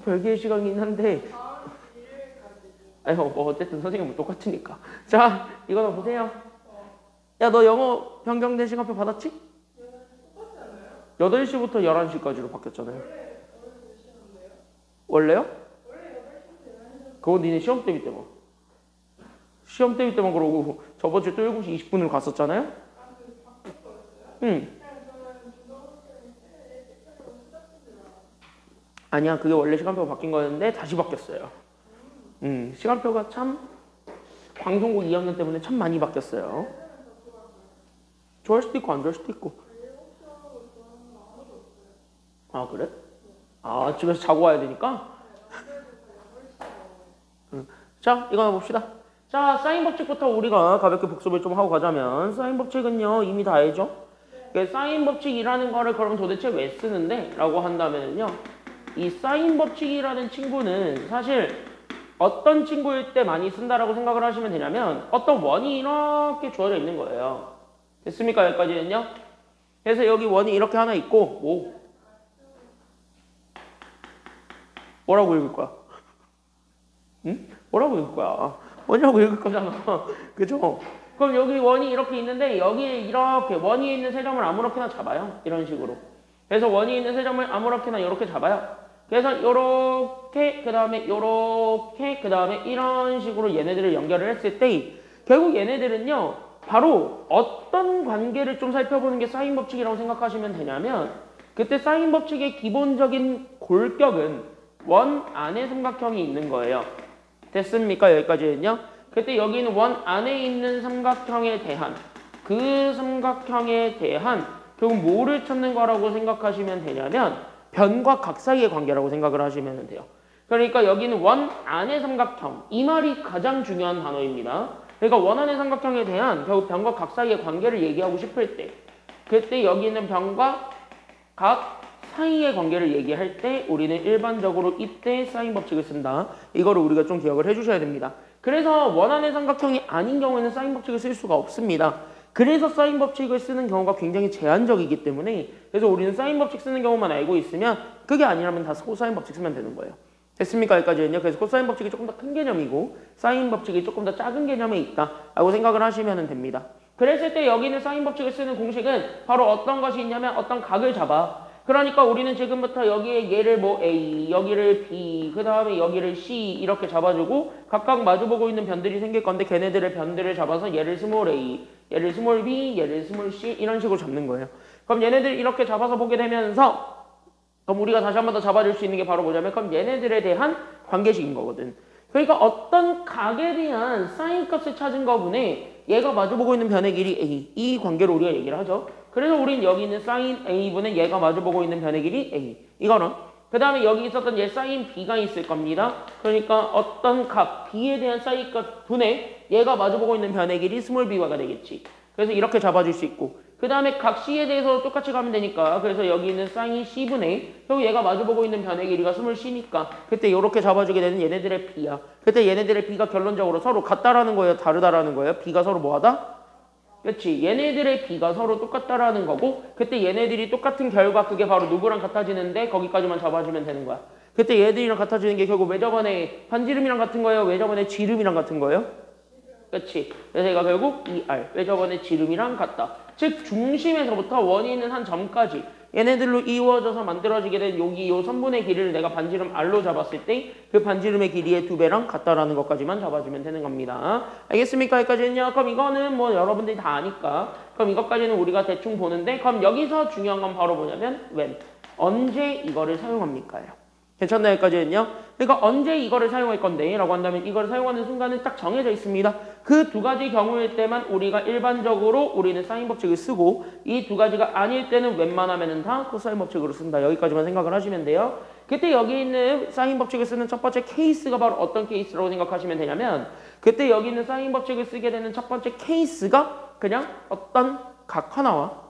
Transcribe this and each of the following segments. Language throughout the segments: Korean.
별개의 시간이긴 한데 아니 뭐 어쨌든 선생님은 똑같으니까. 자, 이거는 보세요. 야, 너 영어 변경된 시간표 받았지? 8시부터 11시까지로 바뀌었잖아요. 원래요? 그건 니네 시험 때문에 때문에. 시험 때문에 그러고 저번 주에 또 7시 20분으로 갔었잖아요? 응. 아니야, 그게 원래 시간표가 바뀐 거였는데 다시 바뀌었어요. 시간표가 참 방송국 2학년 때문에 참 많이 바뀌었어요. 좋아할 수도 있고 안 좋아할 수도 있고. 아, 그래? 아, 집에서 자고 와야 되니까? 자, 이거 봅시다. 자, 사인 법칙부터 우리가 가볍게 복습을 좀 하고 가자면 사인 법칙은요 이미 다 알죠? 사인 법칙이라는 거를 그럼 도대체 왜 쓰는데? 라고 한다면요, 이 사인 법칙이라는 친구는 사실 어떤 친구일 때 많이 쓴다라고 생각을 하시면 되냐면 어떤 원이 이렇게 주어져 있는 거예요. 됐습니까? 여기까지는요? 그래서 여기 원이 이렇게 하나 있고 뭐라고 읽을 거야? 응? 뭐라고 읽을 거야? 원이라고 읽을 거잖아. 그죠? 그럼 여기 원이 이렇게 있는데 여기에 이렇게 원이 있는 세 점을 아무렇게나 잡아요. 이런 식으로. 그래서 원이 있는 세 점을 아무렇게나 이렇게 잡아요. 그래서 요렇게 그다음에 요렇게 그다음에 이런 식으로 얘네들을 연결을 했을 때 결국 얘네들은요 바로 어떤 관계를 좀 살펴보는 게 사인 법칙이라고 생각하시면 되냐면 그때 사인 법칙의 기본적인 골격은 원 안에 삼각형이 있는 거예요. 됐습니까? 여기까지는요. 그때 여기는 원 안에 있는 삼각형에 대한 그 삼각형에 대한 결국 뭐를 찾는 거라고 생각하시면 되냐면 변과 각 사이의 관계라고 생각을 하시면 돼요. 그러니까 여기는 원 안의 삼각형, 이 말이 가장 중요한 단어입니다. 그러니까 원 안의 삼각형에 대한 결국 변과 각 사이의 관계를 얘기하고 싶을 때 그때 여기는 변과 각 사이의 관계를 얘기할 때 우리는 일반적으로 이때 사인 법칙을 쓴다. 이거를 우리가 좀 기억을 해주셔야 됩니다. 그래서 원안의 삼각형이 아닌 경우에는 사인 법칙을 쓸 수가 없습니다. 그래서 사인 법칙을 쓰는 경우가 굉장히 제한적이기 때문에 그래서 우리는 사인 법칙 쓰는 경우만 알고 있으면 그게 아니라면 다 코사인 법칙 쓰면 되는 거예요. 됐습니까? 여기까지는요. 그래서 코사인 법칙이 조금 더 큰 개념이고 사인 법칙이 조금 더 작은 개념에 있다라고 생각을 하시면 됩니다. 그랬을 때 여기는 사인 법칙을 쓰는 공식은 바로 어떤 것이 있냐면 어떤 각을 잡아. 그러니까 우리는 지금부터 여기에 얘를 뭐 A, 여기를 B, 그 다음에 여기를 C 이렇게 잡아주고 각각 마주보고 있는 변들이 생길 건데 걔네들의 변들을 잡아서 얘를 스몰 A, 얘를 스몰 B, 얘를 스몰 C 이런 식으로 잡는 거예요. 그럼 얘네들 이렇게 잡아서 보게 되면서 그럼 우리가 다시 한 번 더 잡아줄 수 있는 게 바로 뭐냐면 그럼 얘네들에 대한 관계식인 거거든. 그러니까 어떤 각에 대한 사인 값을 찾은 거분에 얘가 마주보고 있는 변의 길이 A, 이 관계로 우리가 얘기를 하죠. 그래서 우린 여기 있는 사인 A분의 얘가 마주보고 있는 변의 길이 A. 이거는 그 다음에 여기 있었던 얘 사인 B가 있을 겁니다. 그러니까 어떤 각 B에 대한 사인 값 분의 얘가 마주보고 있는 변의 길이 스몰 B가 되겠지. 그래서 이렇게 잡아줄 수 있고 그 다음에 각 C에 대해서 똑같이 가면 되니까 그래서 여기 있는 사인 C분의 결국 얘가 마주보고 있는 변의 길이가 스몰 C니까 그때 이렇게 잡아주게 되는 얘네들의 B야. 그때 얘네들의 B가 결론적으로 서로 같다라는 거예요? 다르다라는 거예요? B가 서로 뭐하다? 그렇지. 얘네들의 B가 서로 똑같다라는 거고 그때 얘네들이 똑같은 결과 그게 바로 누구랑 같아지는데 거기까지만 잡아주면 되는 거야. 그때 얘들이랑 같아지는 게 결국 왜 저번에 반지름이랑 같은 거예요? 왜 저번에 지름이랑 같은 거예요? 그렇지. 그래서 얘가 결국 ER. 왜 저번에 지름이랑 같다. 즉 중심에서부터 원이 있는 한 점까지 얘네들로 이루어져서 만들어지게 된 여기 요 선분의 길이를 내가 반지름 R로 잡았을 때 그 반지름의 길이의 2배랑 같다라는 것까지만 잡아주면 되는 겁니다. 알겠습니까? 여기까지는요. 그럼 이거는 뭐 여러분들이 다 아니까 그럼 이것까지는 우리가 대충 보는데 그럼 여기서 중요한 건 바로 뭐냐면 when. 언제 이거를 사용합니까요? 괜찮나요? 여기까지는요. 그러니까 언제 이거를 사용할 건데 라고 한다면 이거를 사용하는 순간은 딱 정해져 있습니다. 그 두 가지 경우일 때만 우리가 일반적으로 우리는 사인 법칙을 쓰고 이 두 가지가 아닐 때는 웬만하면은 다 코사인 법칙으로 쓴다. 여기까지만 생각을 하시면 돼요. 그때 여기 있는 사인 법칙을 쓰는 첫 번째 케이스가 바로 어떤 케이스라고 생각하시면 되냐면 그때 여기 있는 사인 법칙을 쓰게 되는 첫 번째 케이스가 그냥 어떤 각 하나와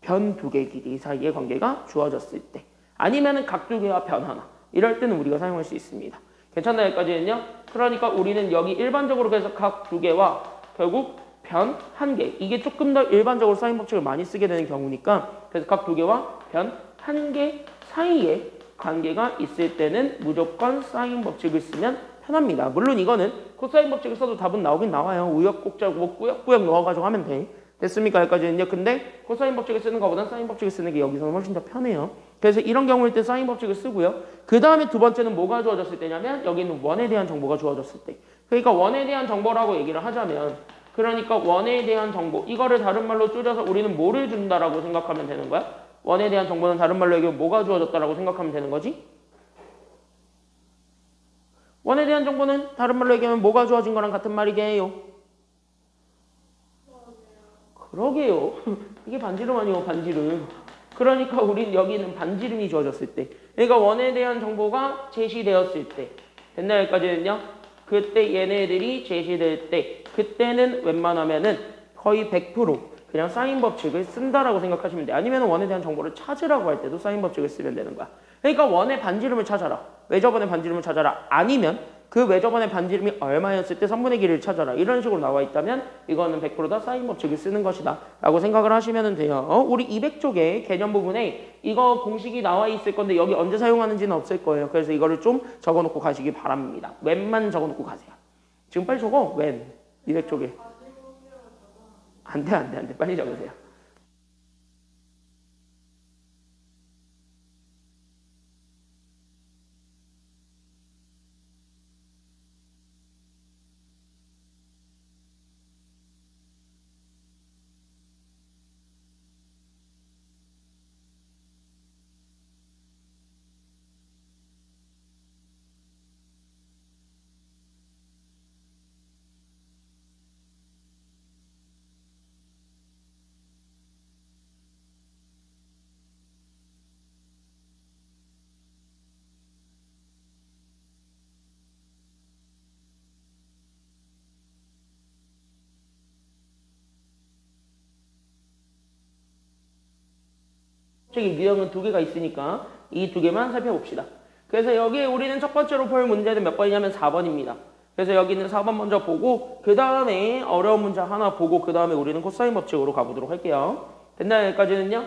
변 두 개 길이 사이의 관계가 주어졌을 때 아니면은 각 두 개와 변 하나 이럴 때는 우리가 사용할 수 있습니다. 괜찮나요? 여기까지는요? 그러니까 우리는 여기 일반적으로 그래서 각 두 개와 결국 변 한 개 이게 조금 더 일반적으로 사인 법칙을 많이 쓰게 되는 경우니까 그래서 각 두 개와 변 한 개 사이에 관계가 있을 때는 무조건 사인 법칙을 쓰면 편합니다. 물론 이거는 코사인 법칙을 써도 답은 나오긴 나와요. 우여곡절 뭐 꾸역꾸역 넣어가지고 하면 돼. 됐습니까? 여기까지는요. 근데 코사인 법칙을 쓰는 것보다는 사인 법칙을 쓰는 게 여기서는 훨씬 더 편해요. 그래서 이런 경우일 때 사인 법칙을 쓰고요. 그 다음에 두 번째는 뭐가 주어졌을 때냐면 여기는 원에 대한 정보가 주어졌을 때. 그러니까 원에 대한 정보라고 얘기를 하자면 그러니까 원에 대한 정보 이거를 다른 말로 줄여서 우리는 뭐를 준다라고 생각하면 되는 거야? 원에 대한 정보는 다른 말로 얘기하면 뭐가 주어졌다라고 생각하면 되는 거지? 원에 대한 정보는 다른 말로 얘기하면 뭐가 주어진 거랑 같은 말이게요. 그러게요. 이게 반지름 아니에요, 반지름. 그러니까 우린 여기는 반지름이 주어졌을 때. 그러니까 원에 대한 정보가 제시되었을 때. 됐나요? 여기까지는요? 그때 얘네들이 제시될 때. 그때는 웬만하면은 거의 100% 그냥 사인 법칙을 쓴다라고 생각하시면 돼. 아니면 원에 대한 정보를 찾으라고 할 때도 사인 법칙을 쓰면 되는 거야. 그러니까 원의 반지름을 찾아라. 외접원의 반지름을 찾아라. 아니면 그 외접원의 반지름이 얼마였을 때 3분의 길이를 찾아라. 이런 식으로 나와 있다면 이거는 100%다 사인 법칙을 쓰는 것이다 라고 생각을 하시면 돼요. 우리 200쪽에 개념 부분에 이거 공식이 나와 있을 건데 여기 언제 사용하는지는 없을 거예요. 그래서 이거를 좀 적어놓고 가시기 바랍니다. 웬만 적어놓고 가세요. 지금 빨리 적어. 웬 200쪽에 안돼 빨리 적으세요. 저기 유형은 두 개가 있으니까 이 두 개만 살펴봅시다. 그래서 여기에 우리는 첫 번째로 볼 문제는 몇 번이냐면 4번입니다. 그래서 여기는 4번 먼저 보고 그 다음에 어려운 문제 하나 보고 그 다음에 우리는 코사인 법칙으로 가보도록 할게요. 됐나요? 여기까지는요?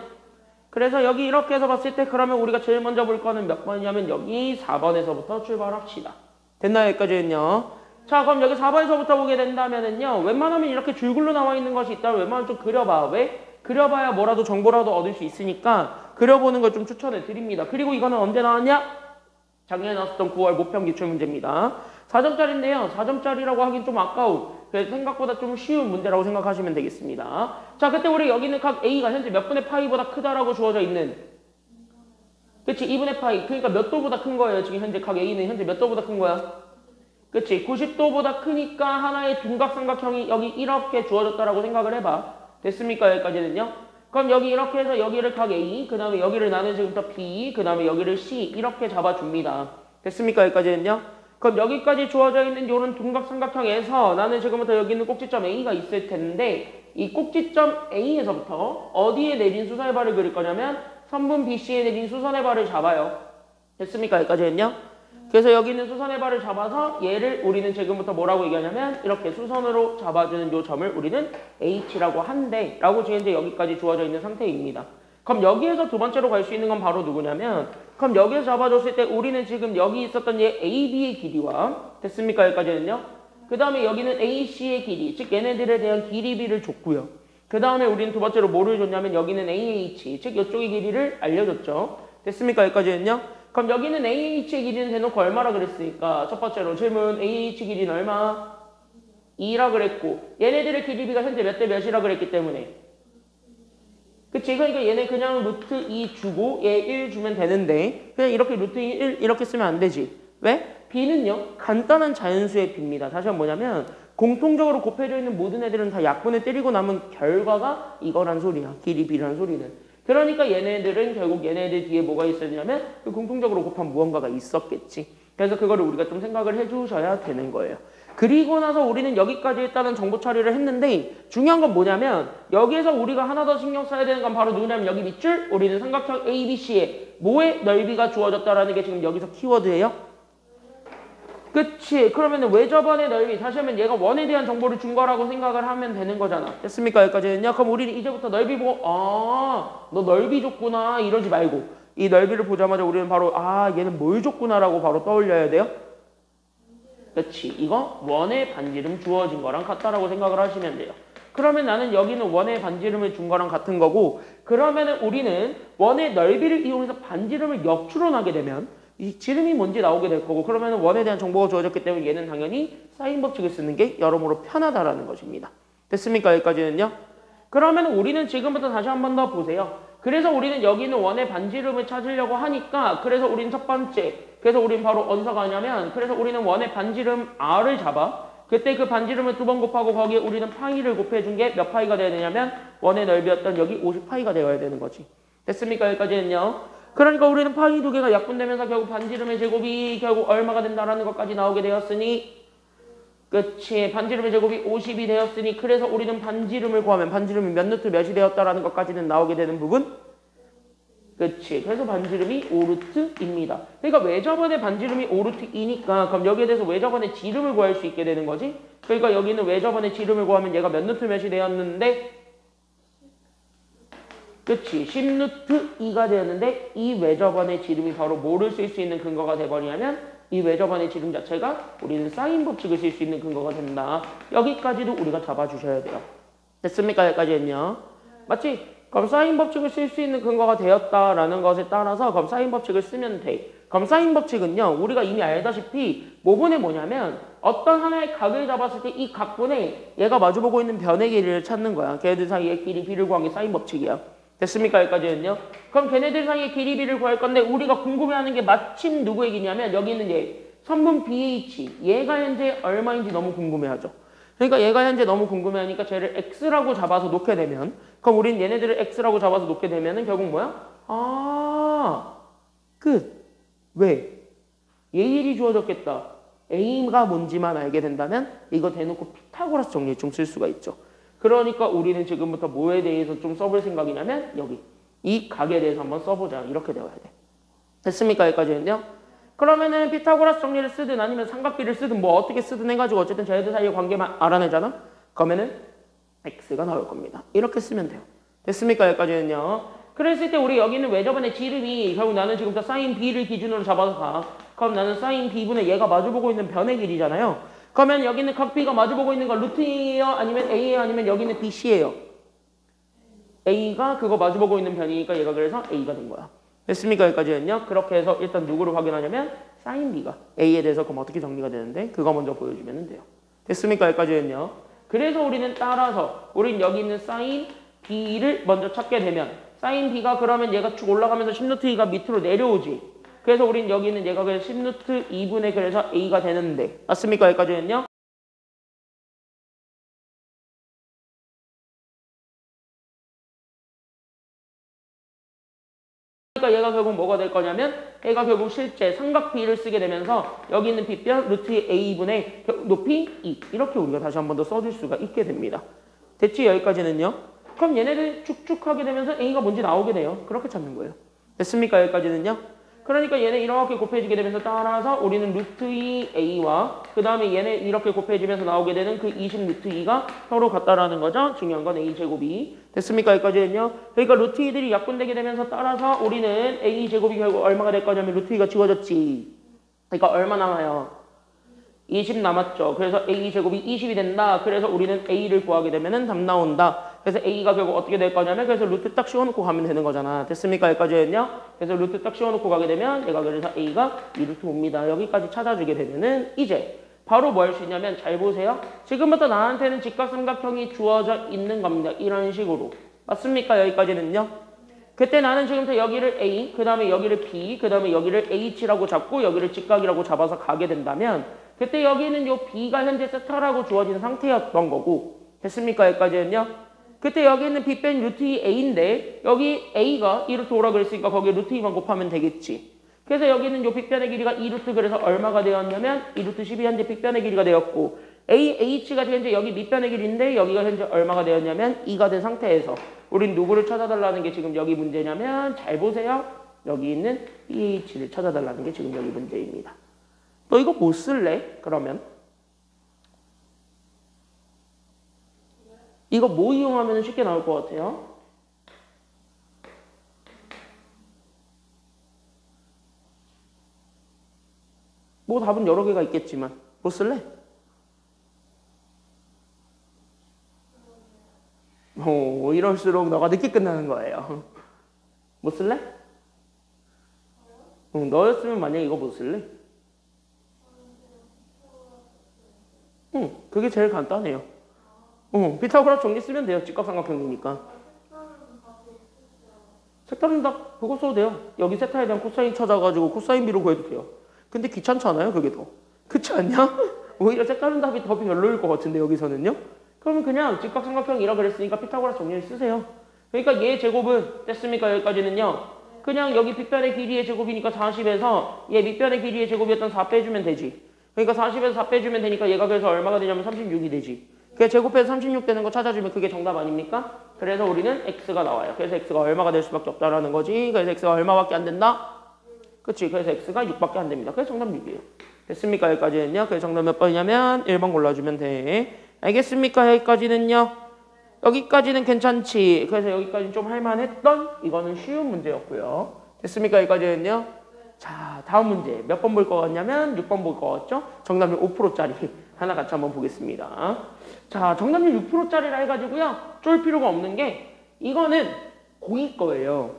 그래서 여기 이렇게 해서 봤을 때 그러면 우리가 제일 먼저 볼 거는 몇 번이냐면 여기 4번에서부터 출발합시다. 됐나요? 여기까지는요? 자, 그럼 여기 4번에서부터 보게 된다면은요, 웬만하면 이렇게 줄글로 나와 있는 것이 있다면 웬만하면 좀 그려봐. 왜? 그려봐야 뭐라도 정보라도 얻을 수 있으니까 그려보는 걸 좀 추천해 드립니다. 그리고 이거는 언제 나왔냐? 작년에 나왔던 9월 모평 기출문제입니다. 4점짜리인데요. 4점짜리라고 하긴 좀 아까운, 그래서 생각보다 좀 쉬운 문제라고 생각하시면 되겠습니다. 자, 그때 우리 여기는 각 A가 현재 몇 분의 파이보다 크다라고 주어져 있는, 그치? 2분의 파이. 그러니까 몇 도보다 큰 거예요. 지금 현재 각 A는 현재 몇 도보다 큰 거야? 그치? 90도보다 크니까 하나의 둔각삼각형이 여기 이렇게 주어졌다라고 생각을 해봐. 됐습니까? 여기까지는요? 그럼 여기 이렇게 해서 여기를 각 A, 그 다음에 여기를 나는 지금부터 B, 그 다음에 여기를 C 이렇게 잡아줍니다. 됐습니까? 여기까지는요? 그럼 여기까지 주어져 있는 요런 둔각삼각형에서 나는 지금부터 여기 있는 꼭지점 A가 있을 텐데 이 꼭지점 A에서부터 어디에 내린 수선의 발을 그릴 거냐면 선분 BC에 내린 수선의 발을 잡아요. 됐습니까? 여기까지는요? 그래서 여기 있는 수선의 발을 잡아서 얘를 우리는 지금부터 뭐라고 얘기하냐면 이렇게 수선으로 잡아주는 요 점을 우리는 H라고 한대 라고 지금 이제 여기까지 주어져 있는 상태입니다. 그럼 여기에서 두 번째로 갈 수 있는 건 바로 누구냐면 그럼 여기에서 잡아줬을 때 우리는 지금 여기 있었던 얘 AB의 길이와 됐습니까? 여기까지는요. 그 다음에 여기는 AC의 길이 즉 얘네들에 대한 길이 B를 줬고요. 그 다음에 우리는 두 번째로 뭐를 줬냐면 여기는 AH 즉 이쪽의 길이를 알려줬죠. 됐습니까? 여기까지는요. 그럼 여기는 AH의 길이는 대놓고 얼마라 그랬으니까 첫 번째로 질문 AH 길이는 얼마? 2라 그랬고 얘네들의 길이비가 현재 몇 대 몇이라 그랬기 때문에 그치? 그러니까 얘네 그냥 루트 2 주고 얘 1 주면 되는데 그냥 이렇게 루트 1 이렇게 쓰면 안 되지. 왜? B는요 간단한 자연수의 B입니다. 다시 한번 뭐냐면 공통적으로 곱해져 있는 모든 애들은 다 약분을 때리고 남은 결과가 이거란 소리야. 길이 B란 소리는. 그러니까 얘네들은 결국 얘네들 뒤에 뭐가 있었냐면 그 공통적으로 곱한 무언가가 있었겠지. 그래서 그거를 우리가 좀 생각을 해주셔야 되는 거예요. 그리고 나서 우리는 여기까지 일단은 정보 처리를 했는데 중요한 건 뭐냐면 여기에서 우리가 하나 더 신경 써야 되는 건 바로 누구냐면 여기 밑줄 우리는 삼각형 ABC에 뭐의 넓이가 주어졌다라는 게 지금 여기서 키워드예요. 그치? 그러면 외접원의 넓이 다시 하면 얘가 원에 대한 정보를 준 거라고 생각을 하면 되는 거잖아. 됐습니까? 여기까지는요? 그럼 우리는 이제부터 넓이 보고 너 넓이 줬구나 이러지 말고 이 넓이를 보자마자 우리는 바로 아 얘는 뭘 줬구나라고 바로 떠올려야 돼요? 그렇지. 이거 원의 반지름 주어진 거랑 같다라고 생각을 하시면 돼요. 그러면 나는 여기는 원의 반지름을 준 거랑 같은 거고 그러면은 우리는 원의 넓이를 이용해서 반지름을 역추론하게 되면 이 지름이 뭔지 나오게 될 거고 그러면은 원에 대한 정보가 주어졌기 때문에 얘는 당연히 사인 법칙을 쓰는 게 여러모로 편하다라는 것입니다. 됐습니까? 여기까지는요? 그러면 우리는 지금부터 다시 한 번 더 보세요. 그래서 우리는 여기는 원의 반지름을 찾으려고 하니까 그래서 우리는 첫 번째 그래서 우리는 바로 어디서 가냐면 그래서 우리는 원의 반지름 R을 잡아 그때 그 반지름을 2번 곱하고 거기에 우리는 파이를 곱해준 게 몇 파이가 되어야 되냐면 원의 넓이였던 여기 50파이가 되어야 되는 거지. 됐습니까? 여기까지는요. 그러니까 우리는 파이 두 개가 약분되면서 결국 반지름의 제곱이 결국 얼마가 된다라는 것까지 나오게 되었으니 그치 반지름의 제곱이 50이 되었으니 그래서 우리는 반지름을 구하면 반지름이 몇 루트 몇이 되었다라는 것까지는 나오게 되는 부분 그치 그래서 반지름이 5루트입니다. 그러니까 외접원의 반지름이 5루트이니까 그럼 여기에 대해서 외접원의 지름을 구할 수 있게 되는 거지. 그러니까 여기는 외접원의 지름을 구하면 얘가 몇 루트 몇이 되었는데 그치 10루트 2가 되었는데 이 외접원의 지름이 바로 뭐를 쓸 수 있는 근거가 돼버리냐면 이 외접원의 지름 자체가 우리는 사인 법칙을 쓸 수 있는 근거가 된다. 여기까지도 우리가 잡아주셔야 돼요. 됐습니까? 여기까지는요. 맞지? 그럼 사인 법칙을 쓸 수 있는 근거가 되었다라는 것에 따라서 그럼 사인 법칙을 쓰면 돼. 그럼 사인 법칙은요. 우리가 이미 알다시피 모분에 뭐냐면 어떤 하나의 각을 잡았을 때 이 각분에 얘가 마주보고 있는 변의 길이를 찾는 거야. 걔네들 사이의 길이 b를 구한 게 사인 법칙이야. 됐습니까? 여기까지는요. 그럼 걔네들 사이의 길이 b를 구할 건데 우리가 궁금해하는 게 마침 누구 얘기냐면 여기 있는 얘 선분 BH 얘가 현재 얼마인지 너무 궁금해하죠. 그러니까 얘가 현재 너무 궁금해하니까 쟤를 x라고 잡아서 놓게 되면 그럼 우린 얘네들을 x라고 잡아서 놓게 되면은 결국 뭐야? 아 끝. 왜? 얘 일이 주어졌겠다. a가 뭔지만 알게 된다면 이거 대놓고 피타고라스 정리좀 쓸 수가 있죠. 그러니까 우리는 지금부터 뭐에 대해서 좀 써볼 생각이냐면 여기 이 각에 대해서 한번 써보자. 이렇게 되어야 돼. 됐습니까? 여기까지는요. 그러면은 피타고라스 정리를 쓰든 아니면 삼각비를 쓰든 뭐 어떻게 쓰든 해가지고 어쨌든 쟤네들 사이의 관계만 알아내잖아. 그러면은 x가 나올 겁니다. 이렇게 쓰면 돼요. 됐습니까? 여기까지는요. 그랬을 때 우리 여기는 외접원의 지름이 결국 나는 지금부터 사인 b를 기준으로 잡아서 가. 그럼 나는 사인 b분의 얘가 마주보고 있는 변의 길이잖아요. 그러면 여기는 각 b가 마주보고 있는 건 루트 2예요? 아니면 a예요? 아니면 여기는 bc예요? a가 그거 마주보고 있는 변이니까 얘가 그래서 a가 된 거야. 됐습니까? 여기까지는요. 그렇게 해서 일단 누구를 확인하냐면 사인 b가 a에 대해서 그럼 어떻게 정리가 되는데 그거 먼저 보여주면 돼요. 됐습니까? 여기까지는요. 그래서 우리는 따라서 우린 여기 있는 사인 b를 먼저 찾게 되면 사인 b가 그러면 얘가 쭉 올라가면서 10루트 2가 밑으로 내려오지. 그래서 우린 여기 있는 얘가 그래서 10루트 2분의 그래서 a가 되는데 맞습니까? 여기까지는요. 그러니까 얘가 결국 뭐가 될 거냐면 얘가 결국 실제 삼각 b를 쓰게 되면서 여기 있는 빗변 루트 a분의 높이 2 이렇게 우리가 다시 한 번 더 써줄 수가 있게 됩니다. 됐지? 여기까지는요. 그럼 얘네들 쭉쭉 하게 되면서 a가 뭔지 나오게 돼요. 그렇게 찾는 거예요. 됐습니까? 여기까지는요. 그러니까 얘네 이렇게 곱해지게 되면서 따라서 우리는 루트 2 a와 그 다음에 얘네 이렇게 곱해지면서 나오게 되는 그 20 루트 2가 서로 같다라는 거죠. 중요한 건 a 제곱이. 됐습니까? 여기까지는요. 그러니까 루트 2들이 약분되게 되면서 따라서 우리는 a 제곱이 결국 얼마가 될 거냐면 루트 2가 지워졌지. 그러니까 얼마 남아요? 20 남았죠. 그래서 a 제곱이 20이 된다. 그래서 우리는 a를 구하게 되면은 답 나온다. 그래서 a가 결국 어떻게 될 거냐면 그래서 루트 딱 씌워놓고 가면 되는 거잖아. 됐습니까? 여기까지는요. 그래서 루트 딱 씌워놓고 가게 되면 얘가 그래서 a가 2루트 5입니다. 여기까지 찾아주게 되면은 이제 바로 뭐 할 수 있냐면 잘 보세요. 지금부터 나한테는 직각삼각형이 주어져 있는 겁니다. 이런 식으로. 맞습니까? 여기까지는요. 그때 나는 지금부터 여기를 a, 그 다음에 여기를 b, 그 다음에 여기를 h라고 잡고 여기를 직각이라고 잡아서 가게 된다면 그때 여기는 요 b가 현재 세타라고 주어진 상태였던 거고 됐습니까? 여기까지는요. 그때 여기 있는 b 뺀 루트 2 a인데 여기 a가 2루트 5라 그랬으니까 거기에 루트 2만 곱하면 되겠지. 그래서 여기는 요 빅변의 길이가 2루트 그래서 얼마가 되었냐면 2루트 10이 현재 빅변의 길이가 되었고 h가 현재 여기 밑변의 길인데 여기가 현재 얼마가 되었냐면 2가 된 상태에서 우린 누구를 찾아달라는 게 지금 여기 문제냐면 잘 보세요. 여기 있는 bh를 찾아달라는 게 지금 여기 문제입니다. 너 이거 못 쓸래? 그러면 이거 뭐 이용하면 쉽게 나올 것 같아요? 뭐 답은 여러 개가 있겠지만 뭐 쓸래? 이럴수록 너가 늦게 끝나는 거예요. 뭐 쓸래? 너였으면 만약에 이거 뭐 쓸래? 그게 제일 간단해요. 피타고라스 정리 쓰면 돼요. 직각삼각형이니까. 색다른 답 그거 써도 돼요. 여기 세타에 대한 코사인 찾아가지고 코사인 B로 구해도 돼요. 근데 귀찮잖아요. 그게 더. 그렇지 않냐? 오히려 색다른 답이 더 별로일 것 같은데 여기서는요. 그러면 그냥 직각삼각형이라 그랬으니까 피타고라스 정리를 쓰세요. 그러니까 얘 제곱은 됐습니까? 여기까지는요. 그냥 여기 빗변의 길이의 제곱이니까 40에서 얘 밑변의 길이의 제곱이었던 4 빼주면 되지. 그러니까 40에서 4 빼주면 되니까 얘가 그래서 얼마가 되냐면 36이 되지. 그냥 제곱해서 36 되는 거 찾아주면 그게 정답 아닙니까? 그래서 우리는 x가 나와요. 그래서 x가 얼마가 될 수밖에 없다라는 거지. 그래서 x가 얼마밖에 안 된다? 그치? 그래서 x가 6밖에 안 됩니다. 그래서 정답 6이에요. 됐습니까? 여기까지는요. 그래서 정답 몇 번이냐면 1번 골라주면 돼. 알겠습니까? 여기까지는요. 여기까지는 괜찮지. 그래서 여기까지는 좀 할만했던 이거는 쉬운 문제였고요. 됐습니까? 여기까지는요. 자, 다음 문제 몇 번 볼 것 같냐면 6번 볼 것 같죠? 정답률 5%짜리 하나 같이 한번 보겠습니다. 자, 정답률 6%짜리라 해가지고요. 쫄 필요가 없는 게 이거는 고2 거예요.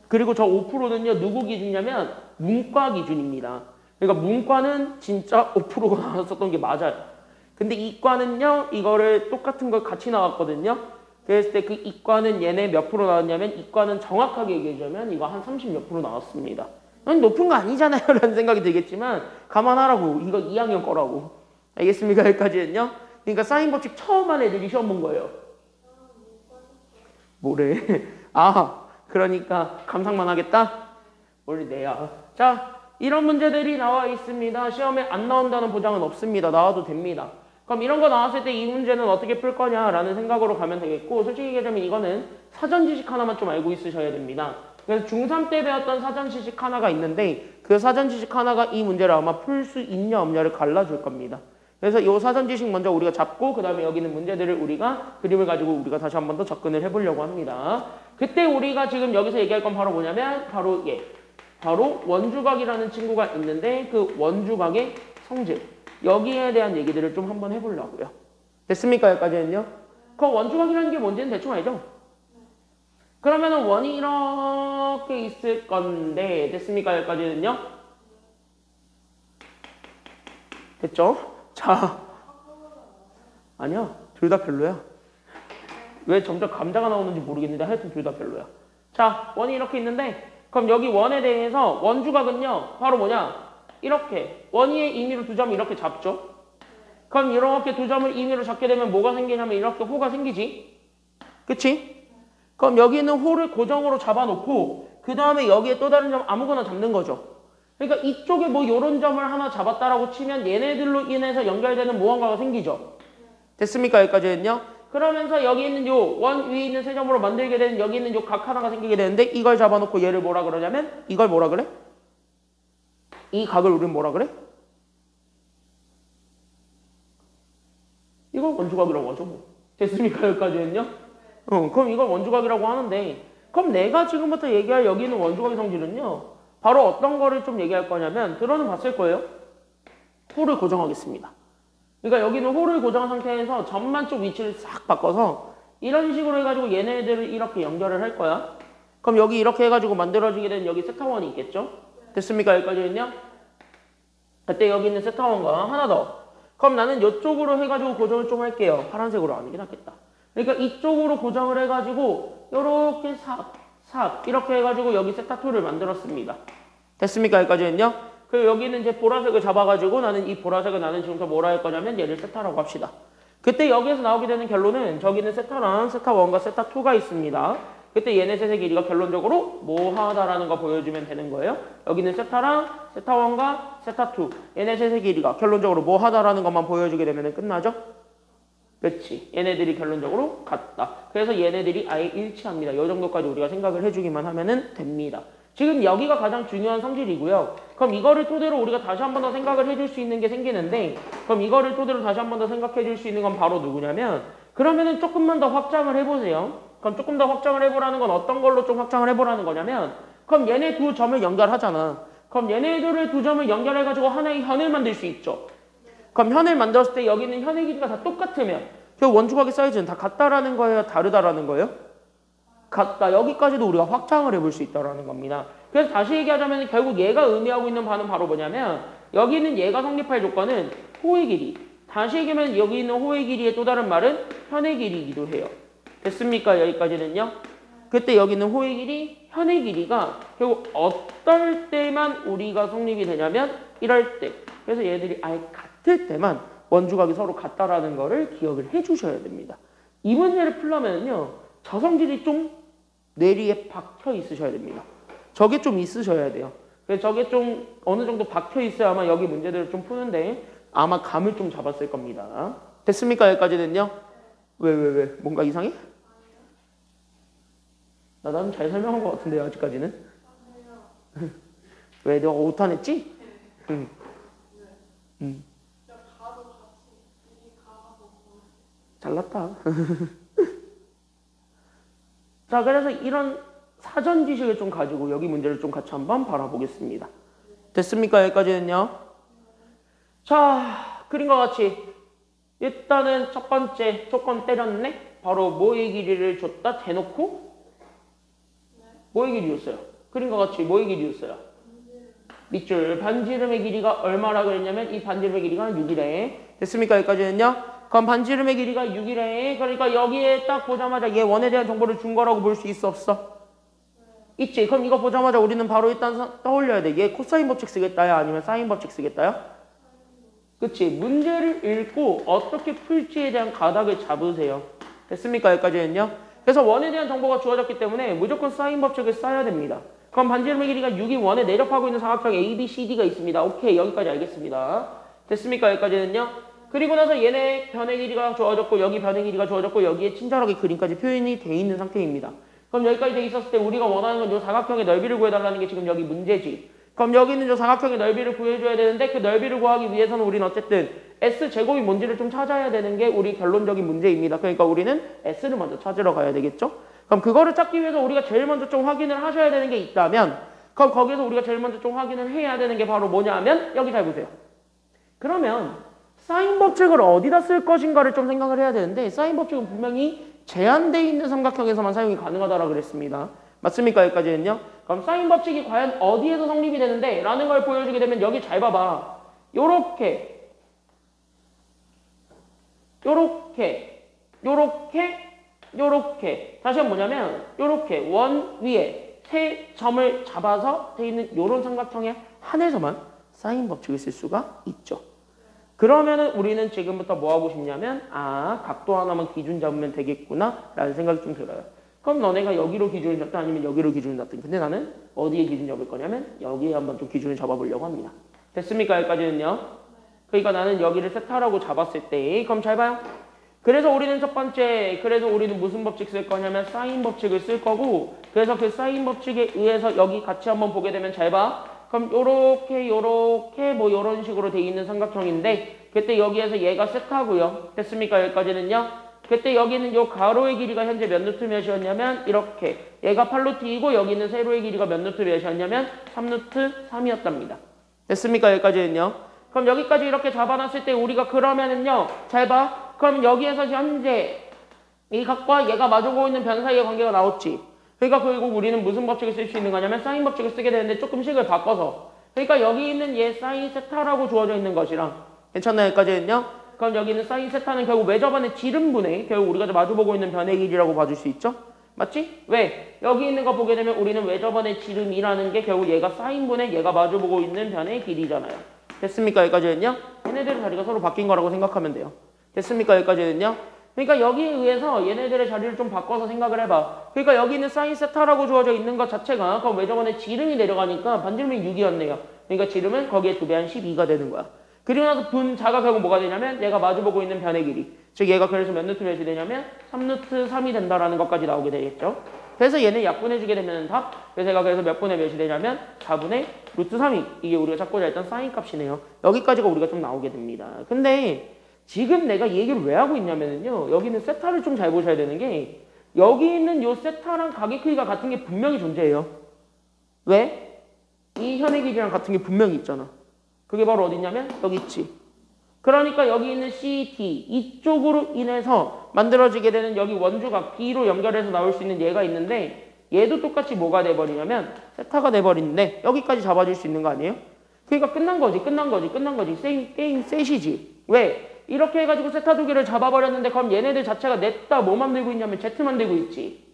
그리고 저 5%는요. 누구 기준이냐면 문과 기준입니다. 그러니까 문과는 진짜 5%가 나왔었던 게 맞아요. 근데 이과는요. 이거를 똑같은 걸 같이 나왔거든요. 그랬을 때 그 이과는 얘네 몇 프로 나왔냐면 이과는 정확하게 얘기해주면 이거 한 30 몇 프로 나왔습니다. 높은 거 아니잖아요 라는 생각이 들겠지만 감안하라고. 이거 2학년 거라고. 알겠습니까? 여기까지는요. 그러니까 사인 법칙 처음 한 애들이 시험 본 거예요. 뭐래? 그러니까 감상만 하겠다? 뭘 내야. 자, 이런 문제들이 나와 있습니다. 시험에 안 나온다는 보장은 없습니다. 나와도 됩니다. 그럼 이런 거 나왔을 때 이 문제는 어떻게 풀 거냐라는 생각으로 가면 되겠고, 솔직히 얘기하자면 이거는 사전 지식 하나만 좀 알고 있으셔야 됩니다. 그래서 중3 때 배웠던 사전 지식 하나가 있는데 그 사전 지식 하나가 이 문제를 아마 풀 수 있냐 없냐를 갈라줄 겁니다. 그래서 이 사전 지식 먼저 우리가 잡고 그 다음에 여기 있는 문제들을 우리가 그림을 가지고 우리가 다시 한 번 더 접근을 해보려고 합니다. 그때 우리가 지금 여기서 얘기할 건 바로 뭐냐면 바로 원주각이라는 친구가 있는데 그 원주각의 성질 여기에 대한 얘기들을 좀 한번 해보려고요. 됐습니까? 여기까지는요? 그 원주각이라는 게 뭔지는 대충 알죠? 그러면은 원이 이렇게 있을 건데 됐습니까? 여기까지는요? 됐죠? 자, 아니야. 둘 다 별로야. 왜 점점 감자가 나오는지 모르겠는데 하여튼 둘 다 별로야. 자, 원이 이렇게 있는데 그럼 여기 원에 대해서 원주각은요. 바로 뭐냐? 이렇게 원위의 임의로 두 점을 이렇게 잡죠. 그럼 이렇게 두 점을 임의로 잡게 되면 뭐가 생기냐면 이렇게 호가 생기지. 그치? 그럼 여기 있는 호를 고정으로 잡아놓고 그 다음에 여기에 또 다른 점 아무거나 잡는 거죠. 그러니까 이쪽에 뭐 요런 점을 하나 잡았다라고 치면 얘네들로 인해서 연결되는 무언가가 생기죠. 됐습니까? 여기까지는요. 그러면서 여기 있는 요 원 위에 있는 세 점으로 만들게 되는 여기 있는 요 각 하나가 생기게 되는데 이걸 잡아놓고 얘를 뭐라 그러냐면 이걸 뭐라 그래? 이 각을 우리는 뭐라 그래? 이걸 원주각이라고 하죠. 뭐. 됐습니까? 여기까지는요? 그럼 이걸 원주각이라고 하는데 그럼 내가 지금부터 얘기할 여기 있는 원주각의 성질은요. 바로 어떤 거를 좀 얘기할 거냐면 들어는 봤을 거예요. 호를 고정하겠습니다. 그러니까 여기는 호를 고정한 상태에서 점만 쪽 위치를 싹 바꿔서 이런 식으로 해가지고 얘네들을 이렇게 연결을 할 거야. 그럼 여기 이렇게 해가지고 만들어지게 된 여기 세타원이 있겠죠? 됐습니까? 여기까지는요? 그때 여기 있는 세타원과 하나 더. 그럼 나는 이쪽으로 해가지고 고정을 좀 할게요. 파란색으로 하는 게 낫겠다. 그러니까 이쪽으로 고정을 해가지고 이렇게 싹 이렇게 해가지고 여기 세타2를 만들었습니다. 됐습니까? 여기까지는요? 그리고 여기는 이제 보라색을 잡아가지고 나는 이 보라색을 나는 지금부터 뭐라 할 거냐면 얘를 세타라고 합시다. 그때 여기에서 나오게 되는 결론은 저기는 세타랑 세타1과 세타2가 있습니다. 그때 얘네 셋의 길이가 결론적으로 뭐하다라는 거 보여주면 되는 거예요. 여기는 세타랑 세타1과 세타2 얘네 셋의 길이가 결론적으로 뭐하다라는 것만 보여주게 되면 끝나죠? 그렇지. 얘네들이 결론적으로 같다. 그래서 얘네들이 아예 일치합니다. 이 정도까지 우리가 생각을 해주기만 하면 됩니다. 지금 여기가 가장 중요한 성질이고요. 그럼 이거를 토대로 우리가 다시 한 번 더 생각을 해줄 수 있는 게 생기는데 그럼 이거를 토대로 다시 한 번 더 생각해 줄 수 있는 건 바로 누구냐면 그러면은 조금만 더 확장을 해보세요. 그럼 조금 더 확장을 해보라는 건 어떤 걸로 좀 확장을 해보라는 거냐면 그럼 얘네 두 점을 연결하잖아. 그럼 그럼 얘네들을 두 점을 연결해가지고 하나의 현을 만들 수 있죠. 그럼 현을 만들었을 때 여기 있는 현의 길이가 다 똑같으면 그 원주각의 사이즈는 다 같다라는 거예요? 다르다라는 거예요? 같다. 여기까지도 우리가 확장을 해볼 수 있다라는 겁니다. 그래서 다시 얘기하자면 결국 얘가 의미하고 있는 바는 바로 뭐냐면 여기 있는 얘가 성립할 조건은 호의 길이. 다시 얘기하면 여기 있는 호의 길이의 또 다른 말은 현의 길이이기도 해요. 됐습니까? 여기까지는요. 그때 여기 있는 호의 길이, 현의 길이가 결국 어떨 때만 우리가 성립이 되냐면 이럴 때. 그래서 얘들이 아예 같을 때만 원주각이 서로 같다라는 거를 기억을 해주셔야 됩니다. 이 문제를 풀려면요. 저성질이 좀 뇌리에 박혀 있으셔야 됩니다. 저게 좀 있으셔야 돼요. 그래서 저게 좀 어느 정도 박혀 있어야 아마 여기 문제들을 좀 푸는데 아마 감을 좀 잡았을 겁니다. 됐습니까? 여기까지는요? 왜? 뭔가 이상해? 나는 잘 설명한 것 같은데요, 아직까지는? 왜? 내가 오탄했지? 응. 잘났다. 자, 그래서 이런 사전 지식을 좀 가지고 여기 문제를 좀 같이 한번 바라보겠습니다. 됐습니까? 여기까지는요? 자, 그림과 같이 일단은 첫 번째 조건 때렸네? 바로 뭐의 길이를 줬다? 대놓고? 뭐의 길이였어요? 그림과 같이 뭐의 길이였어요? 밑줄 반지름의 길이가 얼마라 그랬냐면 이 반지름의 길이가 6이래. 됐습니까? 여기까지는요? 그럼 반지름의 길이가 6이래. 그러니까 여기에 딱 보자마자 얘 원에 대한 정보를 준 거라고 볼 수 있어 없어? 있지. 그럼 이거 보자마자 우리는 바로 일단 떠올려야 돼. 얘 코사인 법칙 쓰겠다요? 아니면 사인 법칙 쓰겠다요? 그치. 문제를 읽고 어떻게 풀지에 대한 가닥을 잡으세요. 됐습니까? 여기까지는요? 그래서 원에 대한 정보가 주어졌기 때문에 무조건 사인 법칙을 써야 됩니다. 그럼 반지름의 길이가 6이 원에 내접하고 있는 사각형 ABCD가 있습니다. 오케이. 여기까지 알겠습니다. 됐습니까? 여기까지는요? 그리고 나서 얘네 변의 길이가 주어졌고 여기 변의 길이가 주어졌고 여기에 친절하게 그림까지 표현이 돼 있는 상태입니다. 그럼 여기까지 돼 있었을 때 우리가 원하는 건 이 사각형의 넓이를 구해달라는 게 지금 여기 문제지. 그럼 여기 있는 이 사각형의 넓이를 구해줘야 되는데 그 넓이를 구하기 위해서는 우리는 어쨌든 S제곱이 뭔지를 좀 찾아야 되는 게 우리 결론적인 문제입니다. 그러니까 우리는 S를 먼저 찾으러 가야 되겠죠? 그럼 그거를 찾기 위해서 우리가 제일 먼저 좀 확인을 하셔야 되는 게 있다면 그럼 거기서 우리가 제일 먼저 좀 확인을 해야 되는 게 바로 뭐냐면 여기 잘 보세요. 그러면 사인 법칙을 어디다 쓸 것인가를 좀 생각을 해야 되는데 사인 법칙은 분명히 제한되어 있는 삼각형에서만 사용이 가능하다라고 그랬습니다. 맞습니까? 여기까지는요? 그럼 사인 법칙이 과연 어디에서 성립이 되는데? 라는 걸 보여주게 되면 여기 잘 봐봐. 요렇게 다시 한번 뭐냐면 요렇게 원 위에 세 점을 잡아서 돼 있는 요런 삼각형에 한해서만 사인 법칙을 쓸 수가 있죠. 그러면은 우리는 지금부터 뭐 하고 싶냐면 각도 하나만 기준 잡으면 되겠구나 라는 생각이 좀 들어요. 그럼 너네가 여기로 기준을 잡든 아니면 여기로 기준을 잡든 근데 나는 어디에 기준 잡을 거냐면 여기에 한번 좀 기준을 잡아보려고 합니다. 됐습니까? 여기까지는요? 그러니까 나는 여기를 세타라고 잡았을 때 그럼 잘 봐요. 그래서 우리는 첫 번째 그래서 우리는 무슨 법칙 쓸 거냐면 사인 법칙을 쓸 거고 그래서 그 사인 법칙에 의해서 여기 같이 한번 보게 되면 잘 봐. 그럼 요렇게 뭐 요런 식으로 돼 있는 삼각형인데 그때 여기에서 얘가 세타고요. 됐습니까? 여기까지는요. 그때 여기는 요 가로의 길이가 현재 몇 루트 몇이었냐면 이렇게 얘가 8루트이고 여기 있는 세로의 길이가 몇 루트 몇이었냐면 3루트 3이었답니다. 됐습니까? 여기까지는요. 그럼 여기까지 이렇게 잡아놨을 때 우리가 그러면은요. 잘 봐. 그럼 여기에서 현재 이 각과 얘가 마주보고 있는 변 사이의 관계가 나왔지. 그러니까 결국 우리는 무슨 법칙을 쓸 수 있는 거냐면 사인 법칙을 쓰게 되는데 조금 식을 바꿔서 그러니까 여기 있는 얘 사인 세타라고 주어져 있는 것이랑 괜찮나요? 여기까지는요? 그럼 여기 있는 사인 세타는 결국 외접안의 지름분의 결국 우리가 마주보고 있는 변의 길이라고 봐줄 수 있죠? 맞지? 왜? 여기 있는 거 보게 되면 우리는 외접안의 지름이라는 게 결국 얘가 사인분의 얘가 마주보고 있는 변의 길이잖아요. 됐습니까? 여기까지는요? 얘네들의 자리가 서로 바뀐 거라고 생각하면 돼요. 됐습니까? 여기까지는요? 그러니까 여기에 의해서 얘네들의 자리를 좀 바꿔서 생각을 해봐. 그러니까 여기 있는 사인 세타라고 주어져 있는 것 자체가 그럼 외접안의 지름이 내려가니까 반지름이 6이었네요. 그러니까 지름은 거기에 2배 한 12가 되는 거야. 그리고 나서 분자가 결국 뭐가 되냐면 얘가 마주보고 있는 변의 길이. 즉 얘가 그래서 몇 루트 몇이 되냐면 3루트 3이 된다라는 것까지 나오게 되겠죠. 그래서 얘는 약분해주게 되면 답. 그래서 얘가 그래서 몇 분의 몇이 되냐면 4분의 루트 3이. 이게 우리가 찾고자 했던 사인 값이네요. 여기까지가 우리가 좀 나오게 됩니다. 근데 지금 내가 이 얘기를 왜 하고 있냐면요. 여기는 세타를 좀 잘 보셔야 되는 게 여기 있는 요 세타랑 각의 크기가 같은 게 분명히 존재해요. 왜? 이 현의 길이랑 같은 게 분명히 있잖아. 그게 바로 어디냐면 여기 있지. 그러니까 여기 있는 CT 이쪽으로 인해서 만들어지게 되는 여기 원주가 B로 연결해서 나올 수 있는 얘가 있는데 얘도 똑같이 뭐가 돼버리냐면 세타가 돼버리는데 여기까지 잡아줄 수 있는 거 아니에요? 그러니까 끝난 거지. 게임 셋이지. 왜? 이렇게 해가지고 세타 두 개를 잡아버렸는데 그럼 얘네들 자체가 넷다 뭐 만들고 있냐면 Z 만들고 있지.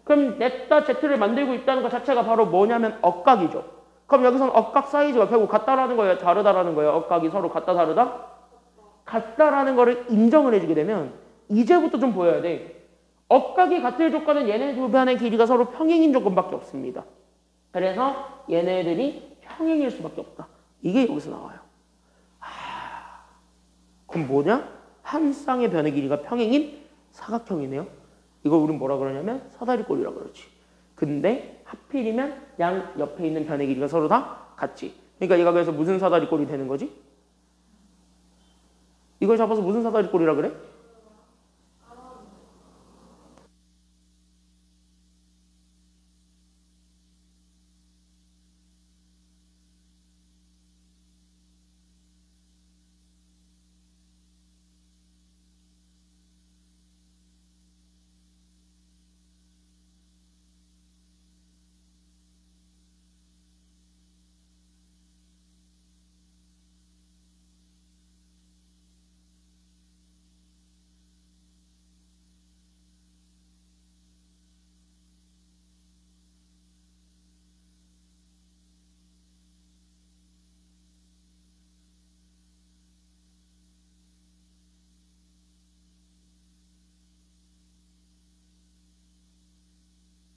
그럼 넷다 Z를 만들고 있다는 것 자체가 바로 뭐냐면 억각이죠. 그럼 여기서는 억각 사이즈가 결국 같다라는 거예요? 다르다라는 거예요? 억각이 서로 같다 다르다? 같다라는 거를 인정을 해주게 되면 이제부터 좀 보여야 돼. 억각이 같을 조건은 얘네 두 변의 길이가 서로 평행인 조건밖에 없습니다. 그래서 얘네들이 평행일 수밖에 없다. 이게 여기서 나와요. 그럼 뭐냐? 한 쌍의 변의 길이가 평행인 사각형이네요. 이걸 우린 뭐라 그러냐면 사다리꼴이라 그러지. 근데 하필이면 양 옆에 있는 변의 길이가 서로 다 같지. 그러니까 얘가 그래서 무슨 사다리꼴이 되는 거지? 이걸 잡아서 무슨 사다리꼴이라 그래?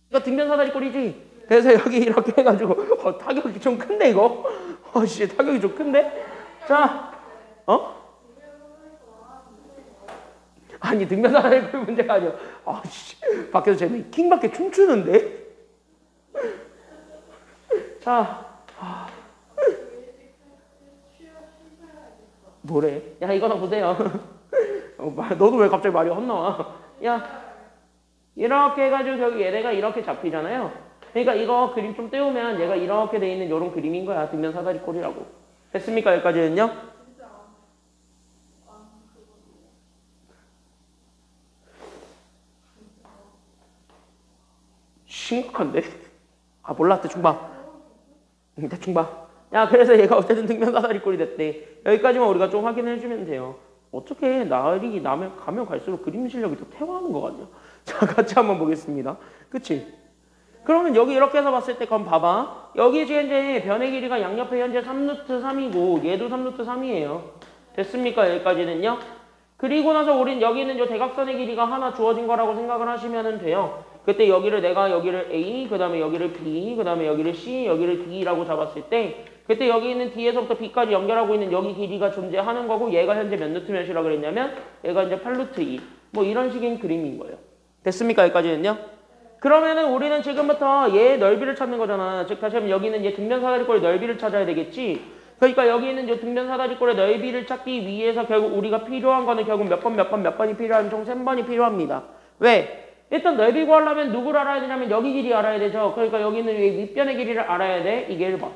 이거 등변 사다리꼴이지. 그래서 여기 이렇게 해가지고 타격이 좀 큰데 이거? 씨 타격이 좀 큰데? 자, 아니 등변 사다리꼴 문제가 아니야. 씨 밖에서 쟤는 킹밖에 춤추는데? 자, 뭐래? 야 이거나 보세요. 너도 왜 갑자기 말이 헛나와? 야. 이렇게 해가지고 결국 얘네가 이렇게 잡히잖아요. 그러니까 이거 그림 좀 떼우면 얘가 이렇게 돼 있는 이런 그림인 거야. 등변 사다리꼴이라고. 됐습니까? 여기까지는요? 심각한데? 몰라. 대충 봐. 대충 봐. 야 그래서 얘가 어쨌든 등변 사다리꼴이 됐대. 여기까지만 우리가 좀 확인해 주면 돼요. 어떻게 날이 가면 갈수록 그림 실력이 더 퇴화하는 거 같냐? 자, 같이 한번 보겠습니다. 그치? 그러면 여기 이렇게 해서 봤을 때 그럼 봐봐. 여기 지금 이제 변의 길이가 양옆에 현재 3루트 3이고 얘도 3루트 3이에요. 됐습니까? 여기까지는요. 그리고 나서 우린 여기 있는 요 대각선의 길이가 하나 주어진 거라고 생각을 하시면 돼요. 그때 내가 여기를 A, 그 다음에 여기를 B, 그 다음에 여기를 C, 여기를 D라고 잡았을 때 그때 여기 있는 D에서부터 B까지 연결하고 있는 여기 길이가 존재하는 거고 얘가 현재 몇 루트 몇이라고 그랬냐면 얘가 이제 8루트 2. 뭐 이런 식인 그림인 거예요. 됐습니까? 여기까지는요? 그러면은 우리는 지금부터 얘의 넓이를 찾는 거잖아. 즉 다시 한번 여기는 얘 등변 사다리꼴의 넓이를 찾아야 되겠지. 그러니까 여기 있는 이 등변 사다리꼴의 넓이를 찾기 위해서 결국 우리가 필요한 거는 결국 몇 번이 필요하면 총 3번이 필요합니다. 왜? 일단 넓이 구하려면 누구를 알아야 되냐면 여기 길이 알아야 되죠. 그러니까 여기 있는 이 밑변의 길이를 알아야 돼. 이게 1번.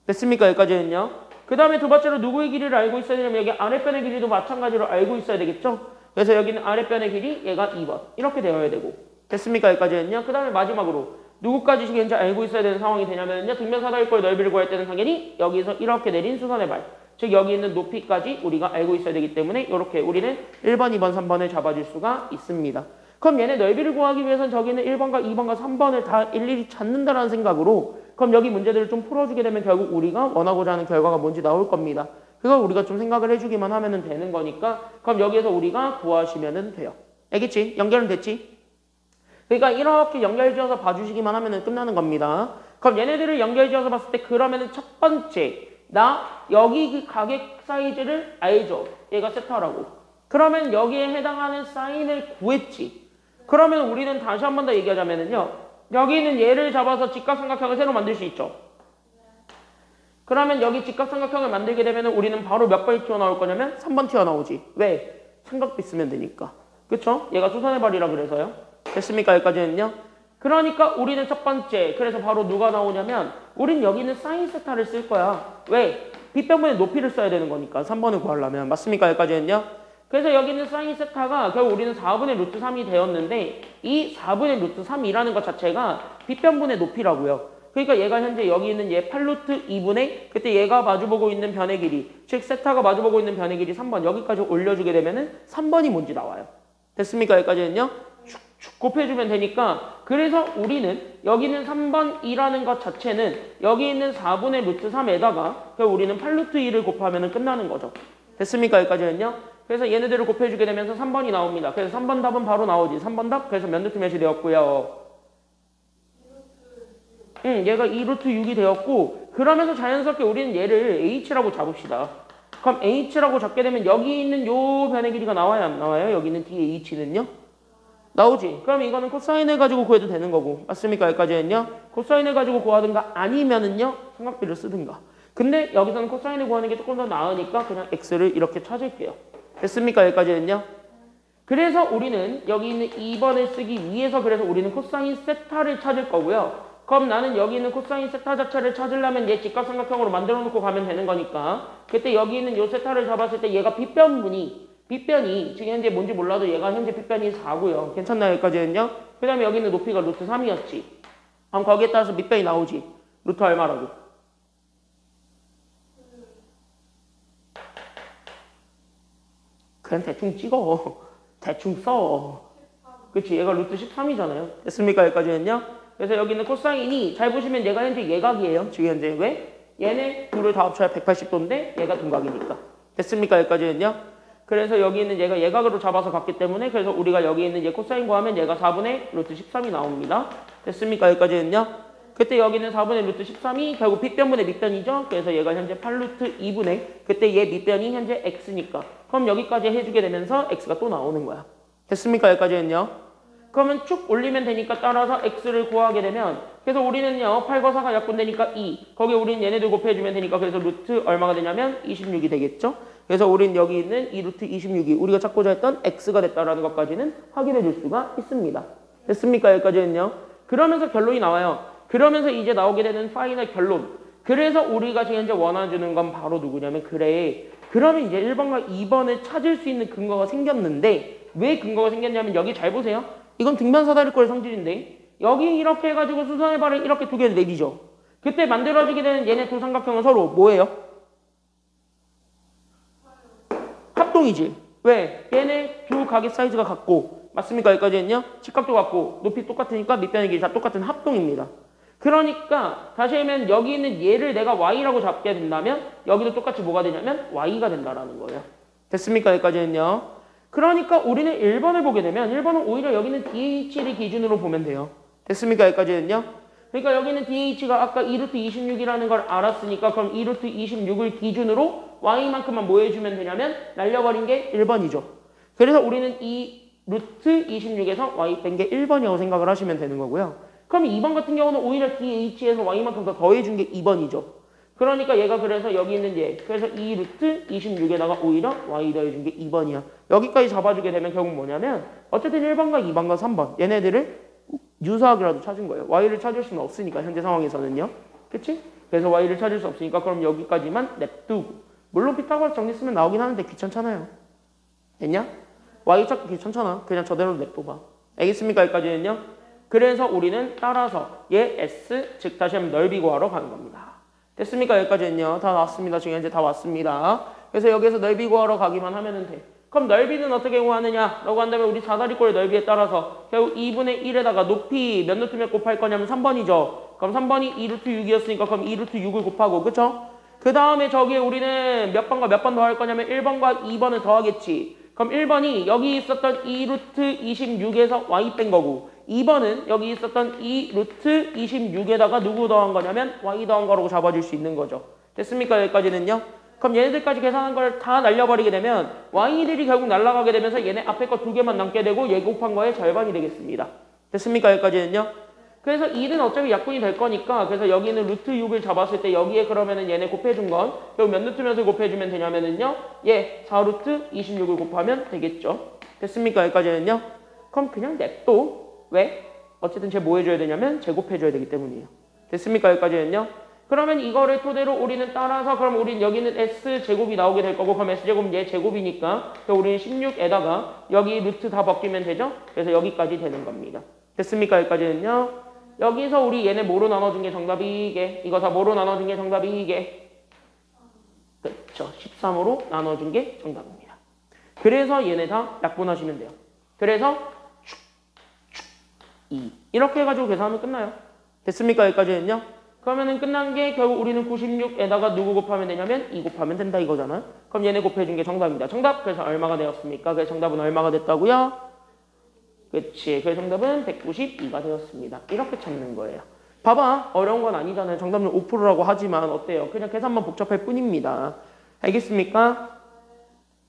됐습니까? 여기까지는요. 그 다음에 두 번째로 누구의 길이를 알고 있어야 되냐면 여기 아랫변의 길이도 마찬가지로 알고 있어야 되겠죠. 그래서 여기는 아랫변의 길이 얘가 2번. 이렇게 되어야 되고. 됐습니까? 여기까지는요. 그 다음에 마지막으로 누구까지 현재 알고 있어야 되는 상황이 되냐면요. 등변 사다리꼴 넓이를 구할 때는 당연히 여기서 이렇게 내린 수선의 발. 즉 여기 있는 높이까지 우리가 알고 있어야 되기 때문에 이렇게 우리는 1번, 2번, 3번을 잡아줄 수가 있습니다. 그럼 얘네 넓이를 구하기 위해서는 저기는 1번과 2번과 3번을 다 일일이 찾는다라는 생각으로 그럼 여기 문제들을 좀 풀어주게 되면 결국 우리가 원하고자 하는 결과가 뭔지 나올 겁니다. 그걸 우리가 좀 생각을 해주기만 하면 되는 거니까 그럼 여기에서 우리가 구하시면 돼요. 알겠지? 연결은 됐지? 그러니까 이렇게 연결지어서 봐주시기만 하면 끝나는 겁니다. 그럼 얘네들을 연결지어서 봤을 때 그러면은 첫 번째 나 여기 가격 사이즈를 알죠? 얘가 세타라고. 그러면 여기에 해당하는 사인을 구했지. 그러면 우리는 다시 한 번 더 얘기하자면요. 여기 있는 얘를 잡아서 직각삼각형을 새로 만들 수 있죠. 그러면 여기 직각삼각형을 만들게 되면 우리는 바로 몇 번이 튀어나올 거냐면 3번 튀어나오지. 왜? 삼각비 쓰면 되니까. 그쵸? 얘가 수선의 발이라 그래서요. 됐습니까? 여기까지는요. 그러니까 우리는 첫 번째, 그래서 바로 누가 나오냐면 우린 여기는 사인 세타를 쓸 거야. 왜? 빗변분의 높이를 써야 되는 거니까 3번을 구하려면. 맞습니까? 여기까지는요? 그래서 여기는 사인 세타가 결국 우리는 4분의 루트 3이 되었는데 이 4분의 루트 3이라는 것 자체가 빗변분의 높이라고요. 그러니까 얘가 현재 여기 있는 얘 8루트 2분의 그때 얘가 마주보고 있는 변의 길이, 즉 세타가 마주보고 있는 변의 길이 3번 여기까지 올려주게 되면은 3번이 뭔지 나와요. 됐습니까? 여기까지는요? 축축 곱해주면 되니까 그래서 우리는 여기는 3번이라는 것 자체는 여기 있는 4분의 루트 3에다가 우리는 8루트 2를 곱하면 끝나는 거죠. 됐습니까? 여기까지는요? 그래서 얘네들을 곱해주게 되면서 3번이 나옵니다. 그래서 3번 답은 바로 나오지. 3번 답 그래서 몇 루트 몇이 되었고요. 얘가 2루트 6이 되었고 그러면서 자연스럽게 우리는 얘를 h라고 잡읍시다. 그럼 h라고 잡게 되면 여기 있는 요 변의 길이가 나와요? 안 나와요? 여기 있는 dh는요? 나오지. 그럼 이거는 코사인을 가지고 구해도 되는 거고. 맞습니까? 여기까지는요? 코사인을 가지고 구하든가 아니면은요? 삼각비를 쓰든가. 근데 여기서는 코사인을 구하는 게 조금 더 나으니까 그냥 x를 이렇게 찾을게요. 됐습니까? 여기까지는요? 그래서 우리는 여기 있는 2번을 쓰기 위해서 그래서 우리는 코사인 세타를 찾을 거고요. 그럼 나는 여기 있는 코사인 세타 자체를 찾으려면 얘 직각삼각형으로 만들어 놓고 가면 되는 거니까 그때 여기 있는 요 세타를 잡았을 때 얘가 빗변이 지금 현재 뭔지 몰라도 얘가 현재 빗변이 4고요. 괜찮나요? 여기까지는요? 그 다음에 여기 있는 높이가 루트 3이었지. 그럼 거기에 따라서 밑변이 나오지. 루트 얼마라고? 그냥 대충 찍어. 대충 써. 그치? 얘가 루트 13이잖아요. 됐습니까? 여기까지는요? 그래서 여기 있는 코사인이 잘 보시면 얘가 현재 예각이에요. 지금 현재 왜? 얘네 둘을 다 합쳐야 180도인데 얘가 둔각이니까. 됐습니까? 여기까지는요? 그래서 여기 있는 얘가 예각으로 잡아서 갔기 때문에 그래서 우리가 여기 있는 얘 코사인 구하면 얘가 4분의 루트 13이 나옵니다. 됐습니까? 여기까지는요? 그때 여기 있는 4분의 루트 13이 결국 빗변분의 밑변이죠. 그래서 얘가 현재 8루트 2분의 그때 얘 밑변이 현재 x니까. 그럼 여기까지 해주게 되면서 x가 또 나오는 거야. 됐습니까? 여기까지는요? 그러면 쭉 올리면 되니까 따라서 x를 구하게 되면 그래서 우리는요 8과 4가 약분되니까 2 거기에 우리는 얘네들 곱해주면 되니까 그래서 루트 얼마가 되냐면 26이 되겠죠. 그래서 우리는 여기 있는 이 루트 26이 우리가 찾고자 했던 x가 됐다라는 것까지는 확인해 줄 수가 있습니다. 됐습니까? 여기까지는요. 그러면서 결론이 나와요. 그러면서 이제 나오게 되는 파이널 결론. 그래서 우리가 지금 현재 원하는 건 바로 누구냐면 그래. 그러면 이제 1번과 2번을 찾을 수 있는 근거가 생겼는데 왜 근거가 생겼냐면 여기 잘 보세요. 이건 등변사다리꼴의 성질인데 여기 이렇게 해가지고 수선의 발을 이렇게 두 개를 내리죠. 그때 만들어지게 되는 얘네 두 삼각형은 서로 뭐예요? 합동이지. 왜? 얘네 두 각의 사이즈가 같고 맞습니까? 여기까지는요. 직각도 같고 높이 똑같으니까 밑변의 길이 다 똑같은 합동입니다. 그러니까 다시 하면 여기 있는 얘를 내가 y라고 잡게 된다면 여기도 똑같이 뭐가 되냐면 y가 된다라는 거예요. 됐습니까? 여기까지는요. 그러니까 우리는 1번을 보게 되면 1번은 오히려 여기는 DH를 기준으로 보면 돼요. 됐습니까? 여기까지는요. 그러니까 여기는 DH가 아까 2루트 26이라는 걸 알았으니까 그럼 2루트 26을 기준으로 Y만큼만 뭐 해주면 되냐면 날려버린 게 1번이죠. 그래서 우리는 이 루트 26에서 Y 뺀 게 1번이라고 생각을 하시면 되는 거고요. 그럼 2번 같은 경우는 오히려 DH에서 Y만큼 더 더해준 게 2번이죠. 그러니까 얘가 그래서 여기 있는 얘 그래서 이 루트 26에다가 오히려 y 더해준 게 2번이야. 여기까지 잡아주게 되면 결국 뭐냐면 어쨌든 1번과 2번과 3번 얘네들을 유사하게라도 찾은 거예요. y를 찾을 수는 없으니까 현재 상황에서는요. 그치? 그래서 y를 찾을 수 없으니까 그럼 여기까지만 냅두고 물론 피타고라스 정리 쓰면 나오긴 하는데 귀찮잖아요. 됐냐? y 찾기 귀찮잖아. 그냥 저대로 냅둬봐. 알겠습니까? 여기까지는요. 그래서 우리는 따라서 얘 s 즉 다시 한번 넓이 구하러 가는 겁니다. 됐습니까? 여기까지는요. 다 나왔습니다. 지금 현재 다 왔습니다. 그래서 여기서 넓이 구하러 가기만 하면 돼. 그럼 넓이는 어떻게 구하느냐? 라고 한다면 우리 사다리꼴의 넓이에 따라서 결국 2분의 1에다가 높이 몇 루트 몇 곱할 거냐면 3번이죠. 그럼 3번이 2루트 6이었으니까 그럼 2루트 6을 곱하고 그쵸? 그 다음에 저기에 우리는 몇 번과 몇 번 더 할 거냐면 1번과 2번을 더하겠지. 그럼 1번이 여기 있었던 2루트 26에서 y 뺀 거고 2번은 여기 있었던 2루트 26에다가 누구 더한 거냐면 y 더한 거라고 잡아줄 수 있는 거죠. 됐습니까? 여기까지는요. 그럼 얘네들까지 계산한 걸 다 날려버리게 되면 y들이 결국 날아가게 되면서 얘네 앞에 거 두 개만 남게 되고 얘 곱한 거의 절반이 되겠습니다. 됐습니까? 여기까지는요. 그래서 2는 어차피 약분이 될 거니까 그래서 여기는 루트 6을 잡았을 때 여기에 그러면은 얘네 곱해준 건 그리고 몇 루트 몇을 곱해주면 되냐면은요. 얘 4루트 26을 곱하면 되겠죠. 됐습니까? 여기까지는요. 그럼 그냥 냅둬. 왜? 어쨌든 쟤 뭐 해줘야 되냐면 제곱해줘야 되기 때문이에요. 됐습니까? 여기까지는요. 그러면 이거를 토대로 우리는 따라서 그럼 우리는 여기는 S제곱이 나오게 될 거고 그럼 S제곱은 얘 제곱이니까 우리는 16에다가 여기 루트 다 벗기면 되죠? 그래서 여기까지 되는 겁니다. 됐습니까? 여기까지는요. 여기서 우리 얘네 뭐로 나눠준 게 정답이 이게 이거 다 뭐로 나눠준 게 정답이 이게 그렇죠. 13으로 나눠준 게 정답입니다. 그래서 얘네 다 약분하시면 돼요. 그래서 2 이렇게 해가지고 계산하면 끝나요. 됐습니까? 여기까지는요. 그러면은 끝난 게 결국 우리는 96에다가 누구 곱하면 되냐면 2 곱하면 된다 이거잖아요. 그럼 얘네 곱해준 게 정답입니다. 정답 그래서 얼마가 되었습니까? 그래서 정답은 얼마가 됐다고요? 그치. 그래서 정답은 192가 되었습니다. 이렇게 찾는 거예요. 봐봐. 어려운 건 아니잖아요. 정답은 5%라고 하지만 어때요? 그냥 계산만 복잡할 뿐입니다. 알겠습니까?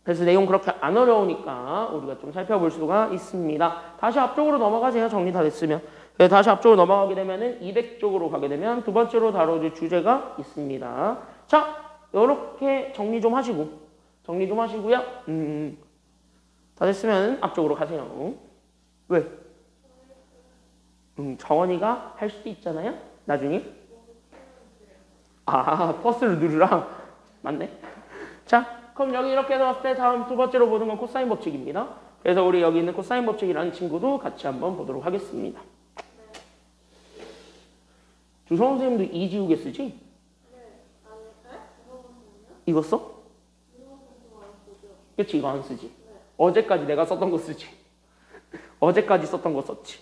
그래서 내용 그렇게 안 어려우니까 우리가 좀 살펴볼 수가 있습니다. 다시 앞쪽으로 넘어가세요. 정리 다 됐으면. 다시 앞쪽으로 넘어가게 되면은 200쪽으로 가게 되면 두 번째로 다뤄줄 주제가 있습니다. 자, 이렇게 정리 좀 하시고 정리 좀 하시고요. 다 됐으면 앞쪽으로 가세요. 왜? 정원이가 할 수도 있잖아요. 나중에. 아, 퍼스를 누르라. 맞네. 자, 그럼 여기 이렇게 해서 때 다음 두 번째로 보는 건 코사인 법칙입니다. 그래서 우리 여기 있는 코사인 법칙이라는 친구도 같이 한번 보도록 하겠습니다. 주성훈 선생님도 이 지우개 쓰지? 이거 써? 그치, 이거 안 쓰지. 어제까지 내가 썼던 거 쓰지. 어제까지 썼던 거 썼지.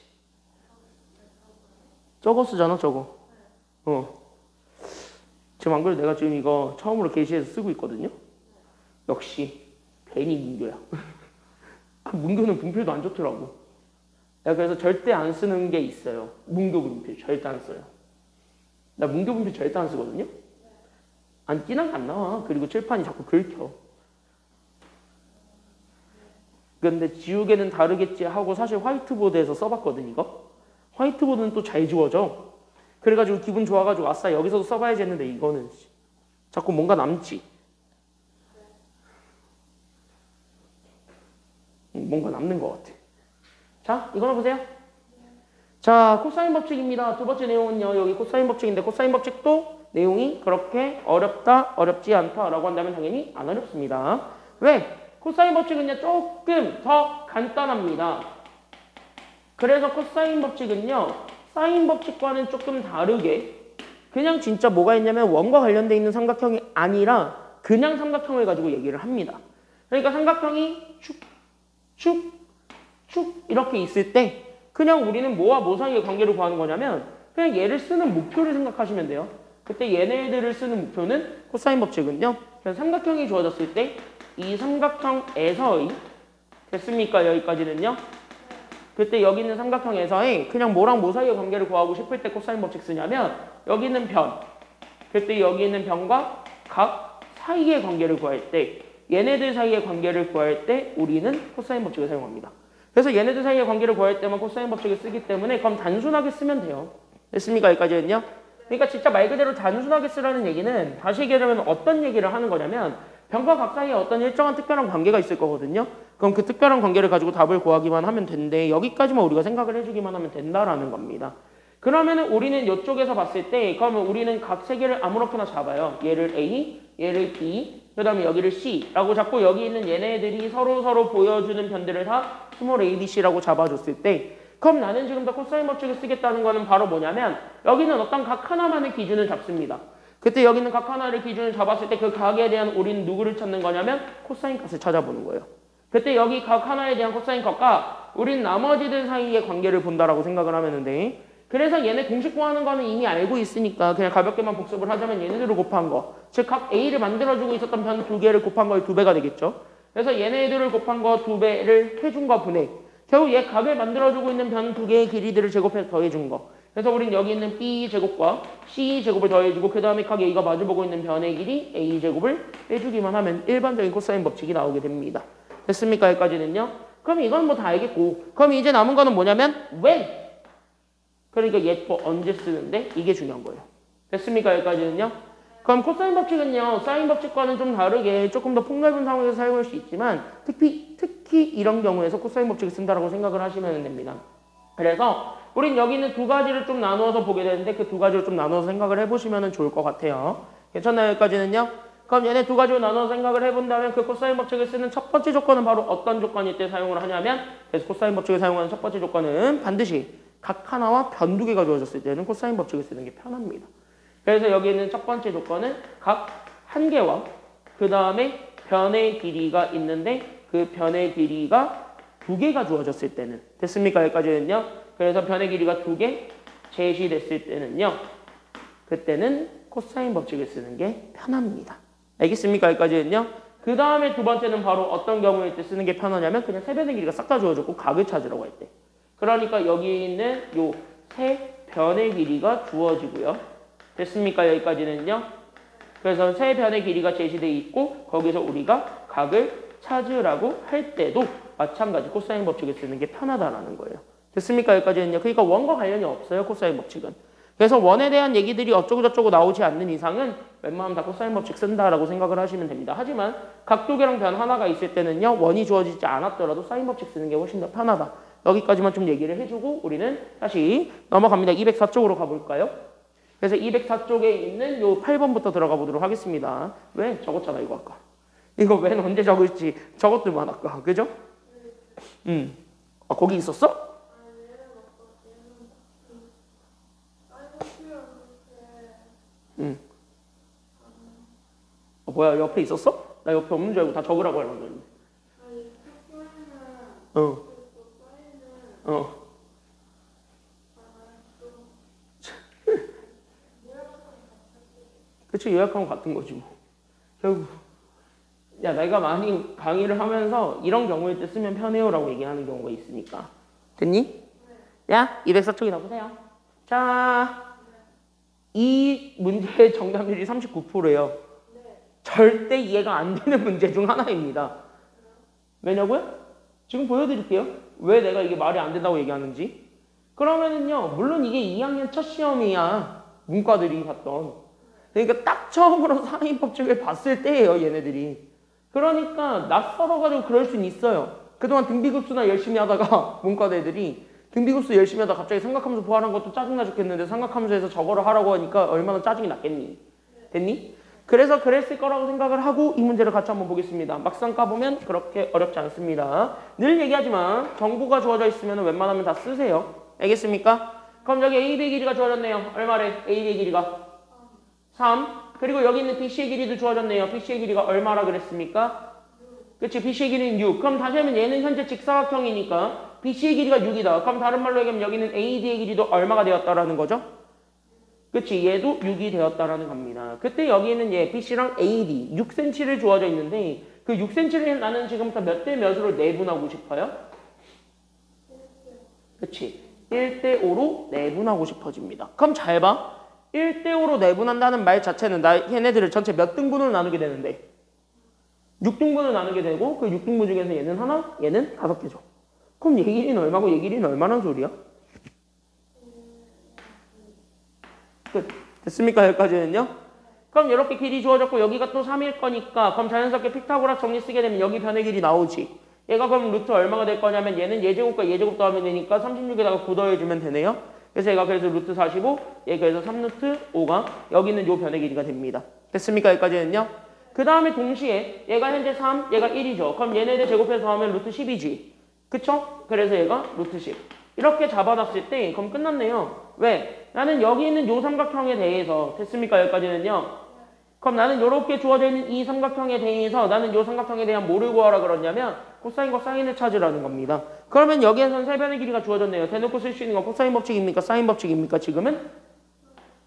저거 쓰잖아, 저거. 지금 안 그래도 내가 지금 이거 처음으로 게시해서 쓰고 있거든요. 역시 괜히 문교야. 문교는 분필도 안 좋더라고. 내가 그래서 절대 안 쓰는 게 있어요. 문교 분필 절대 안 써요. 나 문교 분필 절대 안 쓰거든요. 안 진하게 안 나와. 그리고 칠판이 자꾸 긁혀. 근데 지우개는 다르겠지 하고 사실 화이트보드에서 써봤거든 이거. 화이트보드는 또 잘 지워져. 그래가지고 기분 좋아가지고 아싸 여기서도 써봐야지 했는데 이거는 자꾸 뭔가 남지. 뭔가 남는 것 같아. 자, 이거나 보세요. 자, 코사인 법칙입니다. 두 번째 내용은요. 여기 코사인 법칙인데 코사인 법칙도 내용이 그렇게 어렵다, 어렵지 않다라고 한다면 당연히 안 어렵습니다. 왜? 코사인 법칙은요. 조금 더 간단합니다. 그래서 코사인 법칙은요. 사인 법칙과는 조금 다르게 그냥 진짜 뭐가 있냐면 원과 관련돼 있는 삼각형이 아니라 그냥 삼각형을 가지고 얘기를 합니다. 그러니까 삼각형이 축 이렇게 있을 때 그냥 우리는 뭐와 뭐 사이의 관계를 구하는 거냐면 그냥 얘를 쓰는 목표를 생각하시면 돼요. 그때 얘네들을 쓰는 목표는 코사인 법칙은요. 그래서 삼각형이 주어졌을 때 이 삼각형에서의 됐습니까? 여기까지는요. 그때 여기 있는 삼각형에서의 그냥 뭐랑 뭐 사이의 관계를 구하고 싶을 때 코사인 법칙 쓰냐면 여기 있는 변 그때 여기 있는 변과 각 사이의 관계를 구할 때 얘네들 사이의 관계를 구할 때 우리는 코사인 법칙을 사용합니다. 그래서 얘네들 사이의 관계를 구할 때만 코사인 법칙을 쓰기 때문에 그럼 단순하게 쓰면 돼요. 됐습니까? 여기까지는요. 그러니까 진짜 말 그대로 단순하게 쓰라는 얘기는 다시 얘기하면 어떤 얘기를 하는 거냐면 변과 각 사이에 어떤 일정한 특별한 관계가 있을 거거든요. 그럼 그 특별한 관계를 가지고 답을 구하기만 하면 되는데 여기까지만 우리가 생각을 해주기만 하면 된다라는 겁니다. 그러면은 우리는 이쪽에서 봤을 때 그러면 우리는 각 세 개를 아무렇게나 잡아요. 얘를 A, 얘를 B, 그 다음에 여기를 C라고 잡고 여기 있는 얘네들이 서로 보여주는 변들을 다 스몰 a, b, c라고 잡아줬을 때 그럼 나는 지금 더 코사인 법칙을 쓰겠다는 거는 바로 뭐냐면 여기는 어떤 각 하나만의 기준을 잡습니다. 그때 여기 있는 각 하나를 기준을 잡았을 때 그 각에 대한 우리는 누구를 찾는 거냐면 코사인 값을 찾아보는 거예요. 그때 여기 각 하나에 대한 코사인 값과 우린 나머지들 사이의 관계를 본다라고 생각을 하면 돼. 그래서 얘네 공식 구하는 거는 이미 알고 있으니까 그냥 가볍게만 복습을 하자면 얘네들을 곱한 거 즉 각 A를 만들어주고 있었던 변 두 개를 곱한 거의 2배가 되겠죠. 그래서 얘네들을 곱한 거 2배를 해준 거 분해 결국 얘 각을 만들어주고 있는 변 두 개의 길이들을 제곱해서 더해준 거 그래서 우린 여기 있는 B제곱과 C제곱을 더해주고 그 다음에 각 A가 마주보고 있는 변의 길이 A제곱을 빼주기만 하면 일반적인 코사인 법칙이 나오게 됩니다. 됐습니까? 여기까지는요. 그럼 이건 뭐 다 알겠고 그럼 이제 남은 거는 뭐냐면 when 그러니까 얘 또 언제 쓰는데 이게 중요한 거예요. 됐습니까? 여기까지는요. 그럼 코사인 법칙은요. 사인 법칙과는 좀 다르게 조금 더 폭넓은 상황에서 사용할 수 있지만 특히 이런 경우에서 코사인 법칙을 쓴다라고 생각을 하시면 됩니다. 그래서 우린 여기 있는 두 가지를 좀 나누어서 보게 되는데 그 두 가지를 좀 나누어서 생각을 해보시면 좋을 것 같아요. 괜찮나요? 여기까지는요? 그럼 얘네 두 가지로 나눠서 생각을 해본다면 그 코사인 법칙을 쓰는 첫 번째 조건은 바로 어떤 조건일 때 사용을 하냐면 그래서 코사인 법칙을 사용하는 첫 번째 조건은 반드시 각 하나와 변 두 개가 주어졌을 때는 코사인 법칙을 쓰는 게 편합니다. 그래서 여기 있는 첫 번째 조건은 각 한 개와 그 다음에 변의 길이가 있는데 그 변의 길이가 두 개가 주어졌을 때는 됐습니까? 여기까지는요. 그래서 변의 길이가 두 개 제시됐을 때는요. 그때는 코사인 법칙을 쓰는 게 편합니다. 알겠습니까? 여기까지는요. 그 다음에 두 번째는 바로 어떤 경우일 때 쓰는 게 편하냐면 그냥 세 변의 길이가 싹 다 주어졌고 각을 찾으라고 할 때. 그러니까 여기 있는 요 세 변의 길이가 주어지고요. 됐습니까? 여기까지는요. 그래서 세 변의 길이가 제시되어 있고 거기서 우리가 각을 찾으라고 할 때도 마찬가지 코사인 법칙을 쓰는 게 편하다라는 거예요. 됐습니까? 여기까지는요. 그러니까 원과 관련이 없어요. 코사인 법칙은. 그래서 원에 대한 얘기들이 어쩌고저쩌고 나오지 않는 이상은 웬만하면 다 코사인 법칙 쓴다라고 생각을 하시면 됩니다. 하지만 각 두 개랑 변 하나가 있을 때는요. 원이 주어지지 않았더라도 사인 법칙 쓰는 게 훨씬 더 편하다. 여기까지만 좀 얘기를 해주고 우리는 다시 넘어갑니다. 204쪽으로 가볼까요? 그래서 204쪽에 있는 요 8번부터 들어가 보도록 하겠습니다. 왜? 적었잖아 이거 아까. 이거 웬 언제 적을지 적었더만 아까. 그죠? 아 거기 있었어? 뭐야 옆에 있었어? 나 옆에 없는 줄 알고 다 적으라고 하려고 했는데. 그치 요약하면 같은 거지 뭐. 결국 야 내가 많이 강의를 하면서 이런 경우일 때 쓰면 편해요 라고 얘기하는 경우가 있으니까. 됐니? 야 204쪽이나 보세요. 자, 이 문제의 정답률이 39%예요. 절대 이해가 안 되는 문제 중 하나입니다. 왜냐고요? 지금 보여드릴게요. 왜 내가 이게 말이 안 된다고 얘기하는지. 그러면은요, 물론 이게 2학년 첫 시험이야. 문과들이 봤던. 그러니까 딱 처음으로 사인법칙을 봤을 때예요, 얘네들이. 그러니까 낯설어가지고 그럴 수는 있어요. 그동안 등비급수나 열심히 하다가 문과대 애들이 등비급수 열심히 하다가 갑자기 삼각함수 부활한 것도 짜증나 죽겠는데 삼각함수에서 저거를 하라고 하니까 얼마나 짜증이 났겠니? 됐니? 그래서 그랬을 거라고 생각을 하고 이 문제를 같이 한번 보겠습니다. 막상 까보면 그렇게 어렵지 않습니다. 늘 얘기하지만 정보가 주어져 있으면 웬만하면 다 쓰세요. 알겠습니까? 그럼 여기 AB의 길이가 주어졌네요. 얼마래? AB의 길이가 3. 그리고 여기 있는 BC의 길이도 주어졌네요. BC의 길이가 얼마라 그랬습니까? 그치? BC의 길이는 6. 그럼 다시 하면 얘는 현재 직사각형이니까 BC의 길이가 6이다. 그럼 다른 말로 얘기하면 여기는 AD의 길이도 얼마가 되었다라는 거죠? 그치? 얘도 6이 되었다라는 겁니다. 그때 여기는 얘 BC랑 AD 6cm를 주어져 있는데 그 6cm를 나는 지금부터 몇 대 몇으로 내분하고 싶어요? 그치? 1대5로 내분하고 싶어집니다. 그럼 잘 봐. 1대5로 내분한다는 말 자체는 얘네들을 전체 몇 등분으로 나누게 되는데 6등분을 나누게 되고 그 6등분 중에서 얘는 하나, 얘는 5개죠. 그럼 얘 길이는 얼마고 얘 길이는 얼마나 소리야? 끝. 됐습니까? 여기까지는요? 그럼 이렇게 길이 주어졌고 여기가 또 3일 거니까 그럼 자연스럽게 피타고라스 정리 쓰게 되면 여기 변의 길이 나오지. 얘가 그럼 루트 얼마가 될 거냐면 얘는 예제곱과 예제곱 더하면 되니까 36에다가 9 더해주면 되네요. 그래서 얘가 그래서 루트 45, 얘 그래서 3루트 5가 여기는 요 변의 길이가 됩니다. 됐습니까? 여기까지는요? 그 다음에 동시에 얘가 현재 3, 얘가 1이죠. 그럼 얘네들 제곱해서 하면 루트 10이지. 그쵸? 그래서 얘가 루트 10. 이렇게 잡아놨을 때 그럼 끝났네요. 왜? 나는 여기 있는 요 삼각형에 대해서 됐습니까? 여기까지는요. 그럼 나는 이렇게 주어져 있는 이 삼각형에 대해서 나는 요 삼각형에 대한 뭐를 구하라 그러냐면 코사인과 사인을 찾으라는 겁니다. 그러면 여기에서는 세 변의 길이가 주어졌네요. 대놓고 쓸 수 있는 건 코사인 법칙입니까? 사인 법칙입니까? 지금은?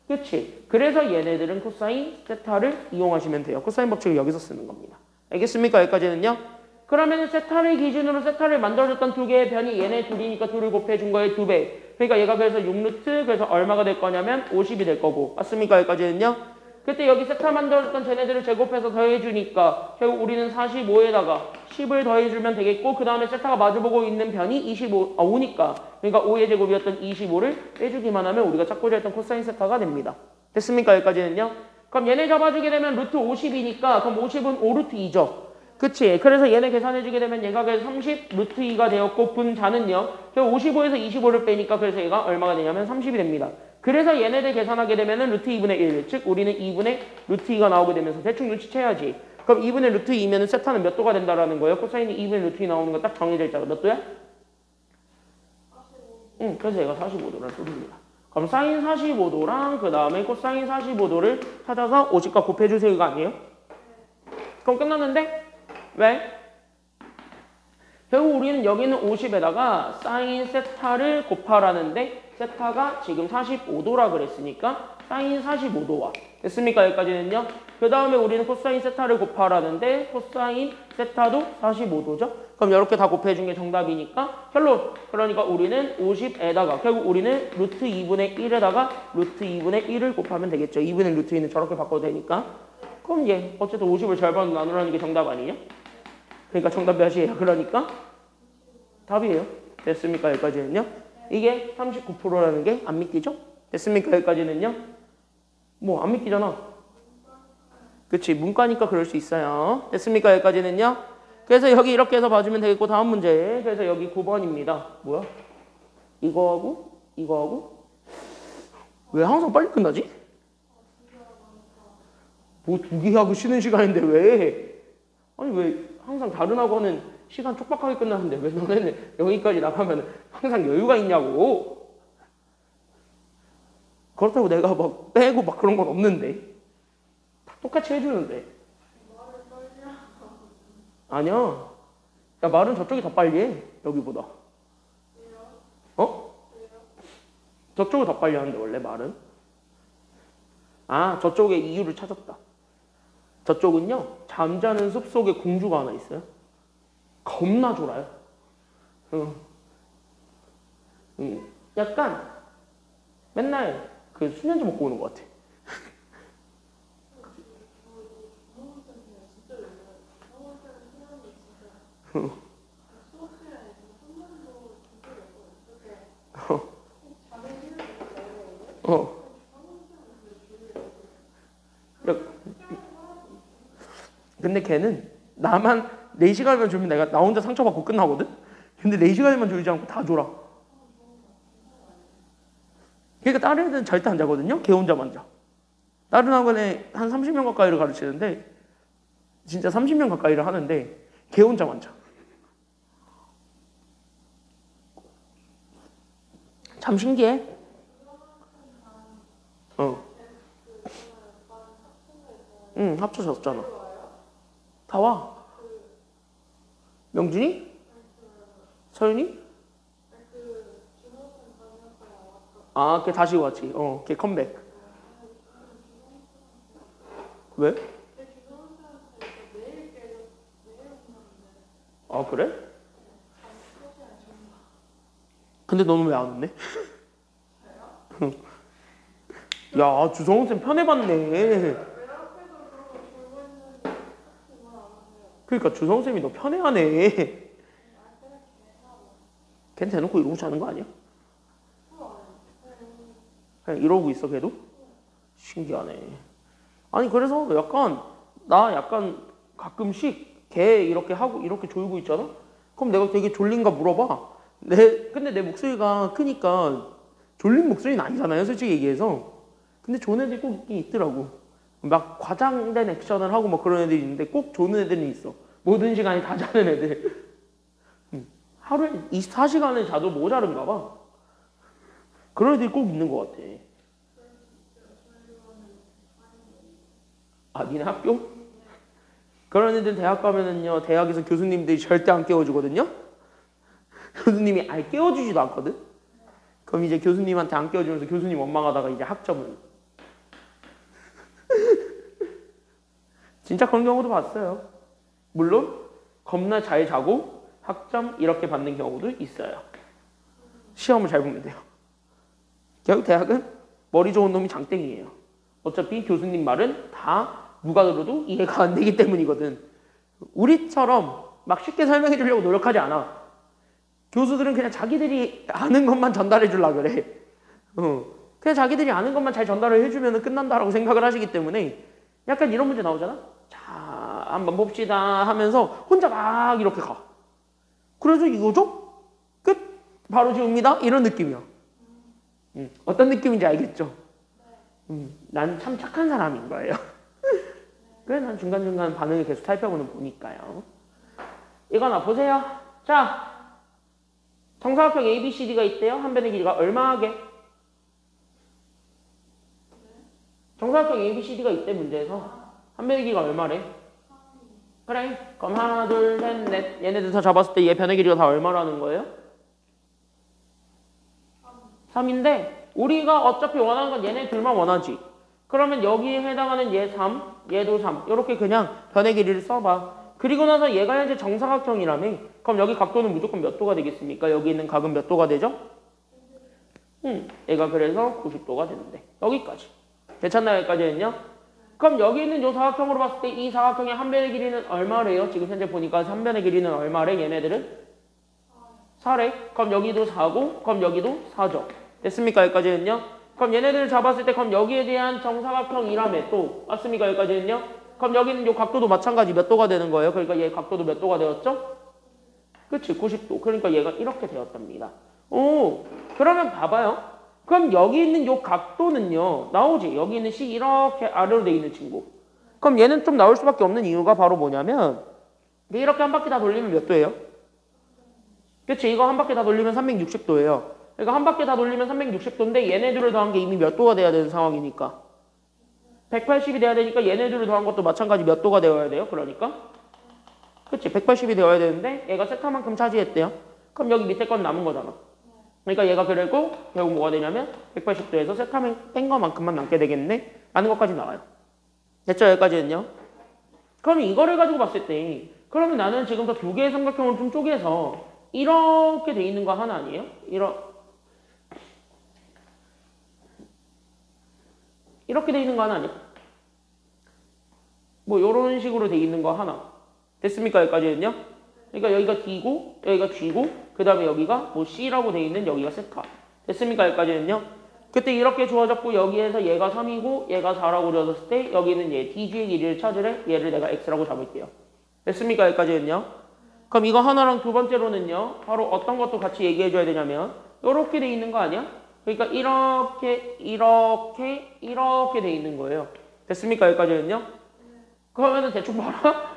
그치? 그래서 얘네들은 코사인 세타를 이용하시면 돼요. 코사인 법칙을 여기서 쓰는 겁니다. 알겠습니까? 여기까지는요. 그러면 세타를 기준으로 세타를 만들어줬던 두 개의 변이 얘네 둘이니까 둘을 곱해준 거의 2배. 그러니까 얘가 그래서 6루트 그래서 얼마가 될 거냐면 50이 될 거고. 맞습니까? 여기까지는요. 그때 여기 세타 만들어줬던 쟤네들을 제곱해서 더해주니까 결국 우리는 45에다가 10을 더해주면 되겠고 그 다음에 세타가 마주보고 있는 변이 5니까 그러니까 5의 제곱이었던 25를 빼주기만 하면 우리가 찾고자 했던 코사인 세타가 됩니다. 됐습니까? 여기까지는요. 그럼 얘네 잡아주게 되면 루트 50이니까 그럼 50은 5루트 2죠. 그치. 그래서 얘네 계산해주게 되면 얘가 그래서 30 루트 2가 되었고 분자는요. 55에서 25를 빼니까 그래서 얘가 얼마가 되냐면 30이 됩니다. 그래서 얘네들 계산하게 되면은 루트 2분의 1. 즉 우리는 2분의 루트 2가 나오게 되면서 대충 눈치채야지. 그럼 2분의 루트 2면은 세타는 몇 도가 된다라는 거예요? 코사인이 2분의 루트 2 나오는 거 딱 정해져 있잖아. 몇 도야? 응, 그래서 얘가 45도라는 소리입니다. 그럼 사인 45도랑 그 다음에 코사인 45도를 찾아서 50과 곱해주세요 이거 아니에요? 그럼 끝났는데? 왜? 결국 우리는 여기는 50에다가 사인 세타를 곱하라는데 세타가 지금 45도라 그랬으니까 사인 45도와 됐습니까? 여기까지는요. 그 다음에 우리는 코사인 세타를 곱하라는데 코사인 세타도 45도죠. 그럼 이렇게 다 곱해준 게 정답이니까 결론. 그러니까 우리는 50에다가 결국 우리는 루트 2분의 1에다가 루트 2분의 1을 곱하면 되겠죠. 2분의 루트 2는 저렇게 바꿔도 되니까. 그럼 얘 어쨌든 50을 절반으로 나누라는 게 정답 아니냐? 그러니까 정답 몇이에요? 그러니까 답이에요. 됐습니까? 여기까지는요. 이게 39%라는 게 안 믿기죠? 됐습니까? 여기까지는요. 뭐 안 믿기잖아. 그치? 문과니까 그럴 수 있어요. 됐습니까? 여기까지는요. 그래서 여기 이렇게 해서 봐주면 되겠고 다음 문제. 그래서 여기 9번입니다. 뭐야? 이거하고 왜 항상 빨리 끝나지? 뭐 두 개 하고 쉬는 시간인데 왜? 아니 왜 항상 다른 학원은 시간 촉박하게 끝나는데 왜 너네는 여기까지 나가면 항상 여유가 있냐고. 그렇다고 내가 막 빼고 막 그런 건 없는데 다 똑같이 해주는데. 아니야. 야 말은 저쪽이 더 빨리 해. 여기보다. 어? 저쪽이 더 빨리 하는데 원래 말은. 아 저쪽의 이유를 찾았다. 저쪽은요 잠자는 숲속에 공주가 하나 있어요. 겁나 졸아요. 약간 맨날 그 수면제 먹고 오는 것 같아. 근데 걔는 나만 4시간만 졸면 나 혼자 상처받고 끝나거든? 근데 4시간만 졸지 않고 다 졸아. 그러니까 다른 애들은 절대 안 자거든요? 걔 혼자만 자. 다른 학원에 한 30명 가까이를 가르치는데 진짜 30명 가까이를 하는데 걔 혼자만 자. 참 신기해. 응, 합쳐졌잖아. 다 와. 명준이? 서윤이? 아, 걔 다시 왔지. 걔 컴백. 왜? 아, 그래? 근데 너는 왜 안 왔네? 야, 주성훈 쌤 편해봤네. 그러니까 주성훈 쌤이 너 편해하네. 걔는 대놓고 이러고 자는 거 아니야? 그냥 이러고 있어 걔도? 신기하네. 아니 그래서 나 약간 가끔씩 걔 이렇게 하고 이렇게 졸고 있잖아? 그럼 내가 되게 졸린가 물어봐. 근데 내 목소리가 크니까 졸린 목소리는 아니잖아요 솔직히 얘기해서. 근데 좋은 애들이 꼭 있긴 있더라고. 막 과장된 액션을 하고 막 그런 애들이 있는데 꼭 조는 애들은 있어. 모든 시간이 다 자는 애들. 하루에 24시간을 자도 모자른가 봐. 그런 애들이 꼭 있는 것 같아. 아, 니네 학교? 그런 애들 대학 가면은요, 대학에서 교수님들이 절대 안 깨워주거든요? 교수님이 아예 깨워주지도 않거든? 그럼 이제 교수님한테 안 깨워주면서 교수님 원망하다가 이제 학점을. 진짜 그런 경우도 봤어요. 물론, 겁나 잘 자고 학점 이렇게 받는 경우도 있어요. 시험을 잘 보면 돼요. 결국 대학은 머리 좋은 놈이 장땡이에요. 어차피 교수님 말은 다 누가 들어도 이해가 안 되기 때문이거든. 우리처럼 막 쉽게 설명해 주려고 노력하지 않아. 교수들은 그냥 자기들이 아는 것만 전달해 주려고 그래. 그냥 자기들이 아는 것만 잘 전달을 해주면 끝난다라고 생각을 하시기 때문에 약간 이런 문제 나오잖아. 자, 한번 봅시다 하면서 혼자 막 이렇게 가. 그래서 이거죠? 끝. 바로 지웁니다. 이런 느낌이야. 어떤 느낌인지 알겠죠? 난 참 착한 사람인 거예요. 그래 난 중간중간 반응을 계속 살펴보는 보니까요. 이거나 보세요. 자, 정사각형 ABCD가 있대요. 한 변의 길이가 얼마하게? 정사각형 ABCD가 있대 문제에서. 한 변의 길이가 얼마래? 그래. 그럼 하나, 둘, 셋, 넷. 얘네들 다 잡았을 때 얘 변의 길이가 다 얼마라는 거예요? 3인데 우리가 어차피 원하는 건 얘네 둘만 원하지. 그러면 여기에 해당하는 얘 3, 얘도 3. 이렇게 그냥 변의 길이를 써봐. 그리고 나서 얘가 현재 정사각형이라며. 그럼 여기 각도는 무조건 몇 도가 되겠습니까? 여기 있는 각은 몇 도가 되죠? 얘가 그래서 90도가 되는데. 여기까지. 괜찮나요? 여기까지는요? 그럼 여기 있는 요 사각형으로 봤을 때 이 사각형의 한 변의 길이는 얼마래요? 지금 현재 보니까 한 변의 길이는 얼마래? 얘네들은? 4래. 그럼 여기도 4고, 그럼 여기도 4죠. 됐습니까? 여기까지는요? 그럼 얘네들을 잡았을 때 그럼 여기에 대한 정사각형이라며 또 맞습니까? 여기까지는요? 그럼 여기는 요 각도도 마찬가지 몇 도가 되는 거예요? 그러니까 얘 각도도 몇 도가 되었죠? 그치? 90도. 그러니까 얘가 이렇게 되었답니다. 오, 그러면 봐봐요. 그럼 여기 있는 요 각도는요. 나오지? 여기 있는 C 이렇게 아래로 돼 있는 친구. 그럼 얘는 좀 나올 수밖에 없는 이유가 바로 뭐냐면 이렇게 한 바퀴 다 돌리면 몇 도예요? 그치? 이거 한 바퀴 다 돌리면 360도예요. 그러니까 한 바퀴 다 돌리면 360도인데 얘네들을 더한 게 이미 몇 도가 돼야 되는 상황이니까 180이 돼야 되니까 얘네들을 더한 것도 마찬가지 몇 도가 되어야 돼요? 그러니까 그치? 180이 되어야 되는데 얘가 세타만큼 차지했대요. 그럼 여기 밑에 건 남은 거잖아. 그러니까 얘가 그리고 결국 뭐가 되냐면 180도에서 세타만 뺀 것만큼만 남게 되겠네? 라는 것까지 나와요. 됐죠? 여기까지는요? 그럼 이거를 가지고 봤을 때 그러면 나는 지금부터 두 개의 삼각형을 좀 쪼개서 이렇게 돼 있는 거 하나 아니에요? 이렇게 돼 있는 거 하나 아니에요? 뭐 이런 식으로 돼 있는 거 하나. 됐습니까? 여기까지는요? 그러니까 여기가 D고 여기가 G고 그 다음에 여기가 뭐 C라고 돼 있는 여기가 세타. 됐습니까? 여기까지는요? 그때 이렇게 주어졌고 여기에서 얘가 3이고 얘가 4라고 주어졌을 때 여기는 얘 DG의 길이를 찾으래. 얘를 내가 X라고 잡을게요. 됐습니까? 여기까지는요? 그럼 이거 하나랑 두 번째로는요. 바로 어떤 것도 같이 얘기해 줘야 되냐면 이렇게 돼 있는 거 아니야? 그러니까 이렇게 돼 있는 거예요. 됐습니까? 여기까지는요? 그러면은 대충 봐라.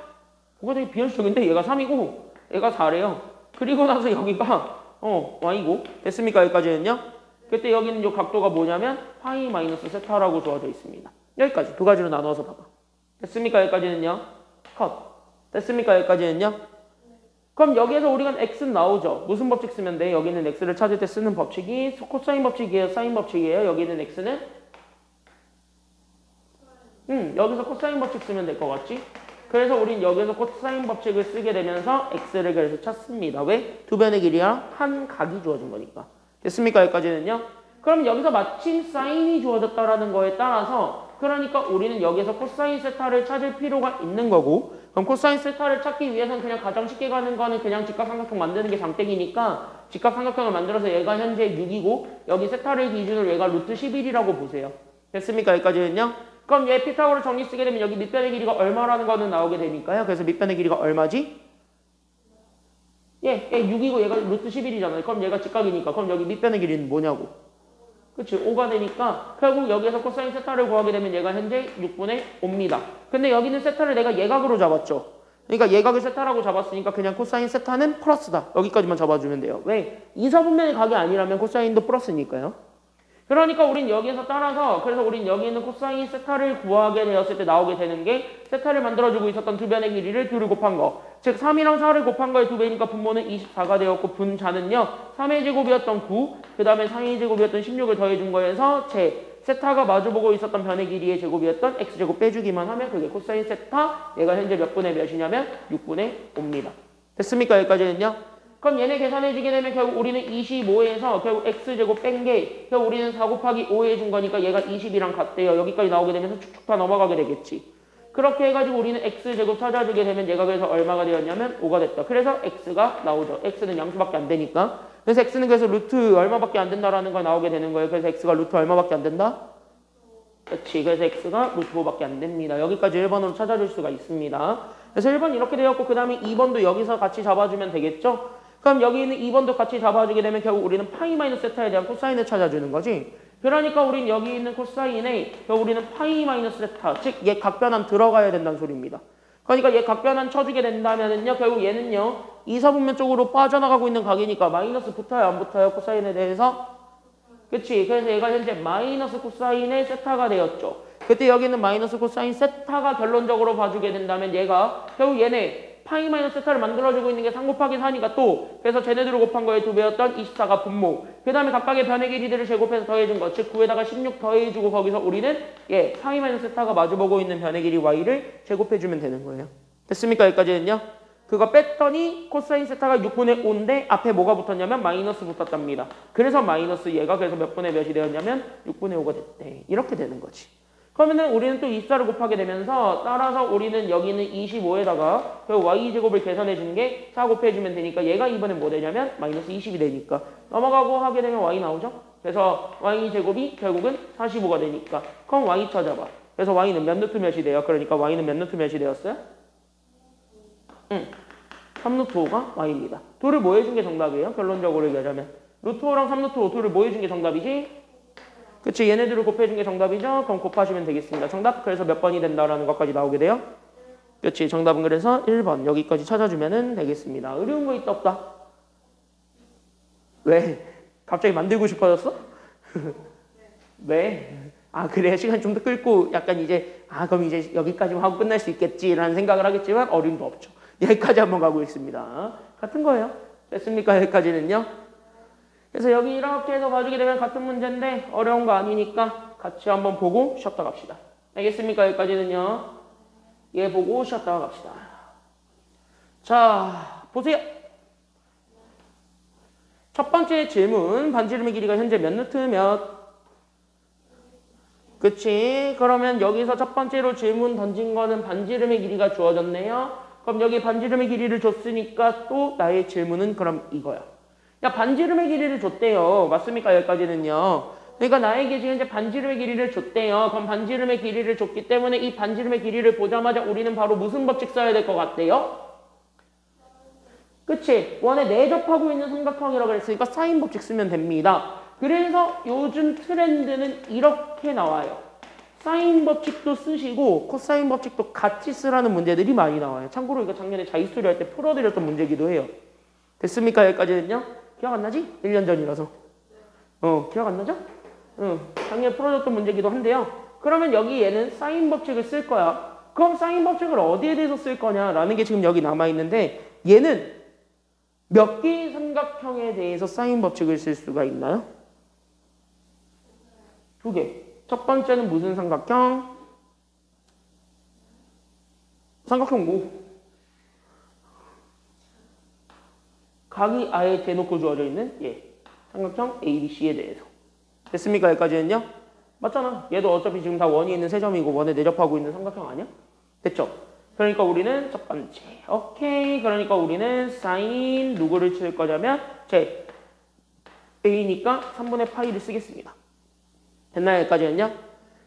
뭐가 되게 비현실적인데 얘가 3이고 얘가 4래요. 그리고 나서 여기가 y고 됐습니까? 여기까지는요? 그때 여기는 요 각도가 뭐냐면 파이 마이너스 세타라고 주어져 있습니다. 여기까지 두 가지로 나눠서 봐봐. 됐습니까? 여기까지는요? 컷. 됐습니까? 여기까지는요? 그럼 여기에서 우리가 x는 나오죠. 무슨 법칙 쓰면 돼? 여기는 x를 찾을 때 쓰는 법칙이 코사인 법칙이에요? 사인 법칙이에요? 여기는 x는? 여기서 코사인 법칙 쓰면 될 것 같지? 그래서 우린 여기서 코사인 법칙을 쓰게 되면서 x를 그래서 찾습니다. 왜? 두 변의 길이랑 한 각이 주어진 거니까. 됐습니까? 여기까지는요? 그럼 여기서 마침 사인이 주어졌다라는 거에 따라서 그러니까 우리는 여기서 코사인 세타를 찾을 필요가 있는 거고 그럼 코사인 세타를 찾기 위해서는 그냥 가장 쉽게 가는 거는 그냥 직각삼각형 만드는 게 장땡이니까 직각삼각형을 만들어서 얘가 현재 6이고 여기 세타를 기준으로 얘가 루트 11이라고 보세요. 됐습니까? 여기까지는요? 그럼 얘 피타고를 정리 쓰게 되면 여기 밑변의 길이가 얼마라는 거는 나오게 되니까요. 그래서 밑변의 길이가 얼마지? 얘 6이고 얘가 루트 11이잖아요. 그럼 얘가 직각이니까 그럼 여기 밑변의 길이는 뭐냐고. 그치? 5가 되니까 결국 여기에서 코사인 세타를 구하게 되면 얘가 현재 6분의 5입니다. 근데 여기는 세타를 내가 예각으로 잡았죠. 그러니까 예각을 세타라고 잡았으니까 그냥 코사인 세타는 플러스다. 여기까지만 잡아주면 돼요. 왜? 이사분면의 각이 아니라면 코사인도 플러스니까요. 그러니까 우린 여기에서 따라서 그래서 우린 여기 있는 코사인 세타를 구하게 되었을 때 나오게 되는 게 세타를 만들어주고 있었던 두 변의 길이를 둘을 곱한 거. 즉 3이랑 4를 곱한 거의 두 배니까 분모는 24가 되었고 분자는요. 3의 제곱이었던 9, 그 다음에 4의 제곱이었던 16을 더해준 거에서 세타가 마주보고 있었던 변의 길이의 제곱이었던 x제곱 빼주기만 하면 그게 코사인 세타 얘가 현재 몇 분의 몇이냐면 6분의 5입니다. 됐습니까? 여기까지는요? 그럼 얘네 계산해주게 되면 결국 우리는 25에서 결국 x제곱 뺀 게 결국 우리는 4 곱하기 5 해준 거니까 얘가 20이랑 같대요. 여기까지 나오게 되면서 쭉쭉 다 넘어가게 되겠지. 그렇게 해가지고 우리는 x제곱 찾아주게 되면 얘가 그래서 얼마가 되었냐면 5가 됐다. 그래서 x가 나오죠. x는 양수밖에 안 되니까. 그래서 x는 그래서 루트 얼마밖에 안 된다라는 거 나오게 되는 거예요. 그래서 x가 루트 얼마밖에 안 된다? 그렇지. 그래서 x가 루트 5밖에 안 됩니다. 여기까지 1번으로 찾아줄 수가 있습니다. 그래서 1번 이렇게 되었고 그 다음에 2번도 여기서 같이 잡아주면 되겠죠? 그럼 여기 있는 2번도 같이 잡아주게 되면 결국 우리는 파이 마이너스 세타에 대한 코사인을 찾아주는 거지. 그러니까 우린 여기 있는 코사인에 결국 우리는 파이 마이너스 세타, 즉 얘 각변환 들어가야 된다는 소리입니다. 그러니까 얘 각변환 쳐주게 된다면은요, 결국 얘는요, 이사분면 쪽으로 빠져나가고 있는 각이니까 마이너스 붙어요, 안 붙어요? 코사인에 대해서? 그치? 그래서 얘가 현재 마이너스 코사인의 세타가 되었죠. 그때 여기는 마이너스 코사인 세타가 결론적으로 봐주게 된다면 얘가 결국 얘네 파이 마이너스 세타를 만들어주고 있는 게 3 곱하기 4니까 또 그래서 쟤네들을 곱한 거에 2배였던 24가 분모. 그 다음에 각각의 변의 길이들을 제곱해서 더해준 거. 즉 9에다가 16 더해주고 거기서 우리는 파이 마이너스 세타가 마주보고 있는 변의 길이 y를 제곱해주면 되는 거예요. 됐습니까? 여기까지는요? 그거 뺐더니 코사인 세타가 6분의 5인데 앞에 뭐가 붙었냐면 마이너스 붙었답니다. 그래서 마이너스 얘가 그래서 몇 분의 몇이 되었냐면 6분의 5가 됐대. 이렇게 되는 거지. 그러면은 우리는 또 24를 곱하게 되면서 따라서 우리는 여기는 25에다가 그 y제곱을 계산해 주는 게 4 곱해주면 되니까 얘가 이번엔 뭐 되냐면 마이너스 20이 되니까 넘어가고 하게 되면 y 나오죠? 그래서 y제곱이 결국은 45가 되니까 그럼 y 찾아봐. 그래서 y는 몇 루트 몇이 돼요? 그러니까 y는 몇 루트 몇이 되었어요? 3루트 5가 y입니다. 둘을 뭐 해준 게 정답이에요? 결론적으로 얘기하자면 루트 5랑 3루트 5 둘을 뭐 해준 게 정답이지? 그치, 얘네들을 곱해준 게 정답이죠? 그럼 곱하시면 되겠습니다. 정답 그래서 몇 번이 된다라는 것까지 나오게 돼요? 그치, 정답은 그래서 1번 여기까지 찾아주면 되겠습니다. 어려운 거 있다 없다? 왜? 갑자기 만들고 싶어졌어? 왜? 아 그래, 시간 좀 더 끌고 약간 이제 그럼 이제 여기까지만 하고 끝날 수 있겠지라는 생각을 하겠지만 어림도 없죠. 여기까지 한번 가고 있습니다. 같은 거예요. 됐습니까? 여기까지는요. 그래서 여기 이렇게 해서 봐주게 되면 같은 문제인데 어려운 거 아니니까 같이 한번 보고 쉬었다 갑시다. 알겠습니까? 여기까지는요. 얘 보고 쉬었다 갑시다. 자, 보세요. 첫 번째 질문, 반지름의 길이가 현재 몇 루트 몇? 그치? 그러면 여기서 첫 번째로 질문 던진 거는 반지름의 길이가 주어졌네요. 그럼 여기 반지름의 길이를 줬으니까 또 나의 질문은 그럼 이거야. 야, 반지름의 길이를 줬대요. 맞습니까? 여기까지는요. 그러니까 나에게 지금 현재 반지름의 길이를 줬대요. 그럼 반지름의 길이를 줬기 때문에 이 반지름의 길이를 보자마자 우리는 바로 무슨 법칙 써야 될 것 같대요? 그치? 원에 내접하고 있는 삼각형이라고 그랬으니까 사인 법칙 쓰면 됩니다. 그래서 요즘 트렌드는 이렇게 나와요. 사인 법칙도 쓰시고 코사인 법칙도 같이 쓰라는 문제들이 많이 나와요. 참고로 이거 작년에 자유스토리 할 때 풀어드렸던 문제기도 해요. 됐습니까? 여기까지는요? 기억 안 나지? 1년 전이라서. 기억 안 나죠? 작년에 풀어줬던 문제기도 한데요. 그러면 여기 얘는 사인 법칙을 쓸 거야. 그럼 사인 법칙을 어디에 대해서 쓸 거냐라는 게 지금 여기 남아있는데 얘는 몇 개의 삼각형에 대해서 사인 법칙을 쓸 수가 있나요? 2개. 첫 번째는 무슨 삼각형? 삼각형 뭐? 각이 아예 대놓고 주어져 있는 삼각형 ABC에 대해서. 됐습니까? 여기까지는요? 맞잖아. 얘도 어차피 지금 다 원이 있는 세 점이고 원에 내접하고 있는 삼각형 아니야? 됐죠? 그러니까 우리는 첫 번째. 오케이. 그러니까 우리는 사인 누구를 칠 거냐면 제 A니까 3분의 파이를 쓰겠습니다. 됐나요? 여기까지는요?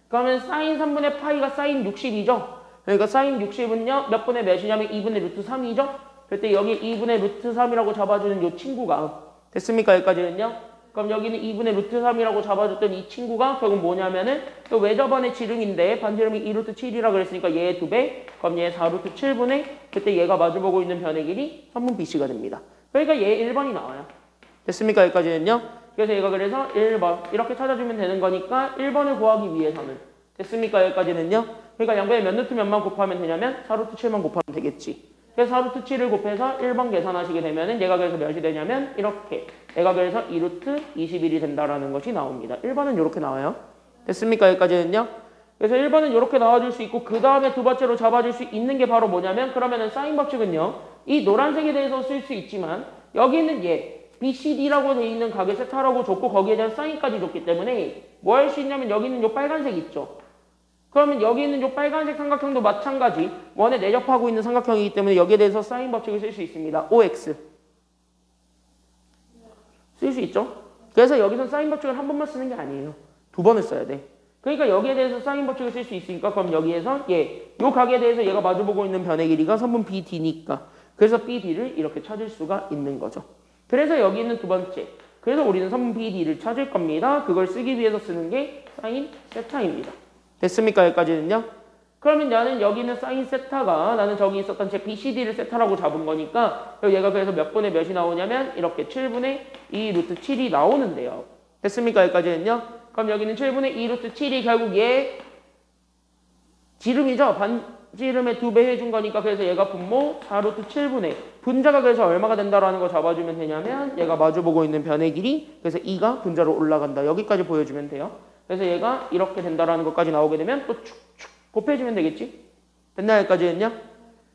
그러면 사인 3분의 파이가 사인 60이죠? 그러니까 사인 60은요? 몇 분의 몇이냐면 2분의 루트 3이죠? 그때 여기 2분의 루트 3이라고 잡아주는 이 친구가 됐습니까? 여기까지는요? 그럼 여기는 2분의 루트 3이라고 잡아줬던 이 친구가 결국 뭐냐면은 또 외접원의 지름인데 반지름이 2루트 7이라고 그랬으니까 얘의 2배 그럼 얘 4루트 7분의 그때 얘가 마주보고 있는 변의 길이 3분 BC가 됩니다. 그러니까 얘 1번이 나와요. 됐습니까? 여기까지는요? 그래서 얘가 그래서 1번 이렇게 찾아주면 되는 거니까 1번을 구하기 위해서는 됐습니까? 여기까지는요? 그러니까 양변에 몇 루트 몇만 곱하면 되냐면 4루트 7만 곱하면 되겠지. 그래서 4루트 7을 곱해서 1번 계산하시게 되면은 얘가 그래서 몇이 되냐면 이렇게 얘가 그래서 2루트 21이 된다라는 것이 나옵니다. 1번은 이렇게 나와요. 됐습니까? 여기까지는요? 그래서 1번은 이렇게 나와줄 수 있고 그 다음에 두 번째로 잡아줄 수 있는 게 바로 뭐냐면 그러면은 사인 법칙은요. 이 노란색에 대해서 쓸 수 있지만 여기 있는 얘 BCD라고 돼 있는 각의 세타라고 줬고 거기에 대한 사인까지 줬기 때문에 뭐 할 수 있냐면 여기 있는 요 빨간색 있죠. 그러면 여기 있는 요 빨간색 삼각형도 마찬가지 원에 내접하고 있는 삼각형이기 때문에 여기에 대해서 사인 법칙을 쓸 수 있습니다. OX 쓸 수 있죠. 그래서 여기서 사인 법칙을 한 번만 쓰는 게 아니에요. 두 번을 써야 돼. 그러니까 여기에 대해서 사인 법칙을 쓸 수 있으니까 그럼 여기에서 요 각에 대해서 얘가 마주보고 있는 변의 길이가 선분 BD니까 그래서 BD를 이렇게 찾을 수가 있는 거죠. 그래서 여기 있는 두 번째. 그래서 우리는 선분 BD를 찾을 겁니다. 그걸 쓰기 위해서 쓰는 게 사인 세타입니다. 됐습니까? 여기까지는요? 그러면 나는 여기 있는 사인 세타가 나는 저기 있었던 제 BCD를 세타라고 잡은 거니까 얘가 그래서 몇 분의 몇이 나오냐면 이렇게 7분의 2 루트 7이 나오는데요. 됐습니까? 여기까지는요? 그럼 여기는 7분의 2 루트 7이 결국 얘 지름이죠? 반지름의 2배 해준 거니까 그래서 얘가 분모 4 루트 7분의 분자가 그래서 얼마가 된다라는 거 잡아주면 되냐면 얘가 마주보고 있는 변의 길이 그래서 2가 분자로 올라간다. 여기까지 보여주면 돼요. 그래서 얘가 이렇게 된다라는 것까지 나오게 되면 또 축축 곱해주면 되겠지? 됐나요? 여기까지는요?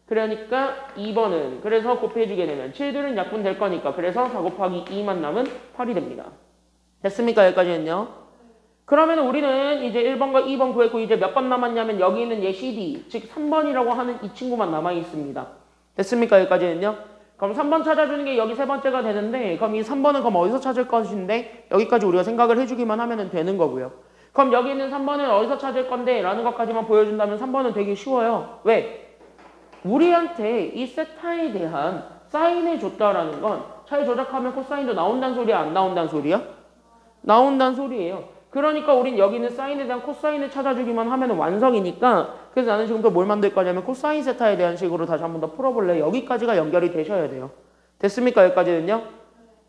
그러니까 2번은 그래서 곱해주게 되면 7들은 약분 될 거니까 그래서 4 곱하기 2만 남은 8이 됩니다. 됐습니까? 여기까지는요? 그러면 우리는 이제 1번과 2번 구했고 이제 몇 번 남았냐면 여기 있는 얘 CD 즉 3번이라고 하는 이 친구만 남아있습니다. 됐습니까? 여기까지는요? 그럼 3번 찾아주는 게 여기 세 번째가 되는데 그럼 이 3번은 그럼 어디서 찾을 것인데 여기까지 우리가 생각을 해주기만 하면 되는 거고요. 그럼 여기 있는 3번은 어디서 찾을 건데 라는 것까지만 보여준다면 3번은 되게 쉬워요. 왜? 우리한테 이 세타에 대한 사인을 줬다라는 건 잘 조작하면 코사인도 나온다는 소리야? 안 나온다는 소리야? 나온다는 소리예요. 그러니까 우린 여기 있는 사인에 대한 코사인을 찾아주기만 하면 완성이니까 그래서 나는 지금부터 뭘 만들 거냐면 코사인 세타에 대한 식으로 다시 한 번 더 풀어볼래. 여기까지가 연결이 되셔야 돼요. 됐습니까? 여기까지는요?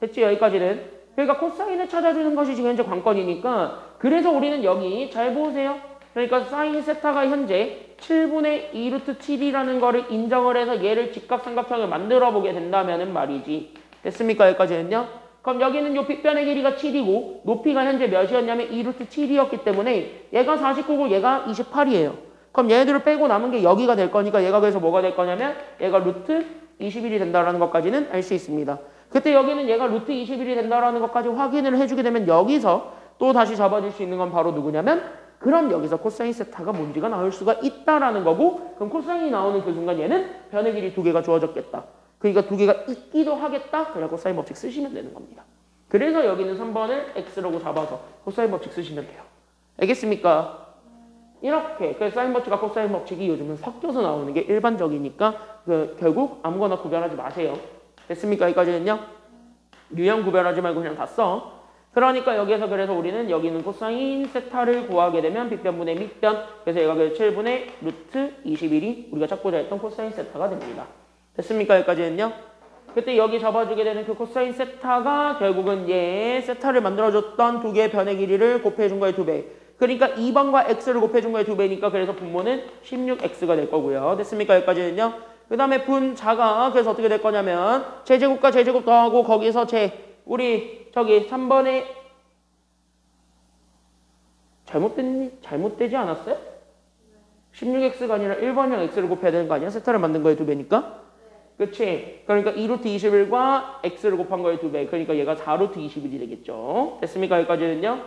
됐지? 여기까지는? 그러니까 코사인을 찾아주는 것이 지금 현재 관건이니까 그래서 우리는 여기 잘 보세요. 그러니까 사인 세타가 현재 7분의 2 루트 7이라는 거를 인정을 해서 얘를 직각삼각형을 만들어 보게 된다면은 말이지. 됐습니까? 여기까지는요? 그럼 여기는 요 빗변의 길이가 7이고 높이가 현재 몇이었냐면 2 루트 7이었기 때문에 얘가 49고 얘가 28이에요. 그럼 얘들을 빼고 남은 게 여기가 될 거니까 얘가 그래서 뭐가 될 거냐면 얘가 루트 21이 된다라는 것까지는 알 수 있습니다. 그때 여기는 얘가 루트 21이 된다라는 것까지 확인을 해주게 되면 여기서 또 다시 잡아줄 수 있는 건 바로 누구냐면 그럼 여기서 코사인 세타가 뭔지가 나올 수가 있다라는 거고 그럼 코사인이 나오는 그 순간 얘는 변의 길이 두 개가 주어졌겠다. 그러니까 두 개가 있기도 하겠다. 그래서 코사인 법칙 쓰시면 되는 겁니다. 그래서 여기는 3번을 x라고 잡아서 코사인 법칙 쓰시면 돼요. 알겠습니까? 이렇게 그래서 사인 법칙과 코사인 법칙이 요즘은 섞여서 나오는 게 일반적이니까 결국 아무거나 구별하지 마세요. 됐습니까? 여기까지는요? 유형 구별하지 말고 그냥 다 써. 그러니까 여기에서 그래서 우리는 여기는 코사인 세타를 구하게 되면 빗변분의 밑변 그래서 얘가 7분의 루트 21이 우리가 찾고자 했던 코사인 세타가 됩니다. 됐습니까? 여기까지는요? 그때 여기 잡아주게 되는 그 코사인 세타가 결국은 얘 세타를 만들어줬던 두 개의 변의 길이를 곱해준 거의 2배. 그러니까 2번과 x를 곱해준 거의 2배니까 그래서 분모는 16x가 될 거고요. 됐습니까? 여기까지는요? 그 다음에 분자가 그래서 어떻게 될 거냐면 제제곱과 제제곱 더하고 거기서 우리 저기 3번에 잘못되지 않았어요? 16x가 아니라 1번이랑 x를 곱해야 되는 거 아니야? 세타를 만든 거의 2배니까? 그치? 그러니까 2루트 21과 x를 곱한 거의 2배. 그러니까 얘가 4루트 21이 되겠죠. 됐습니까? 여기까지는요?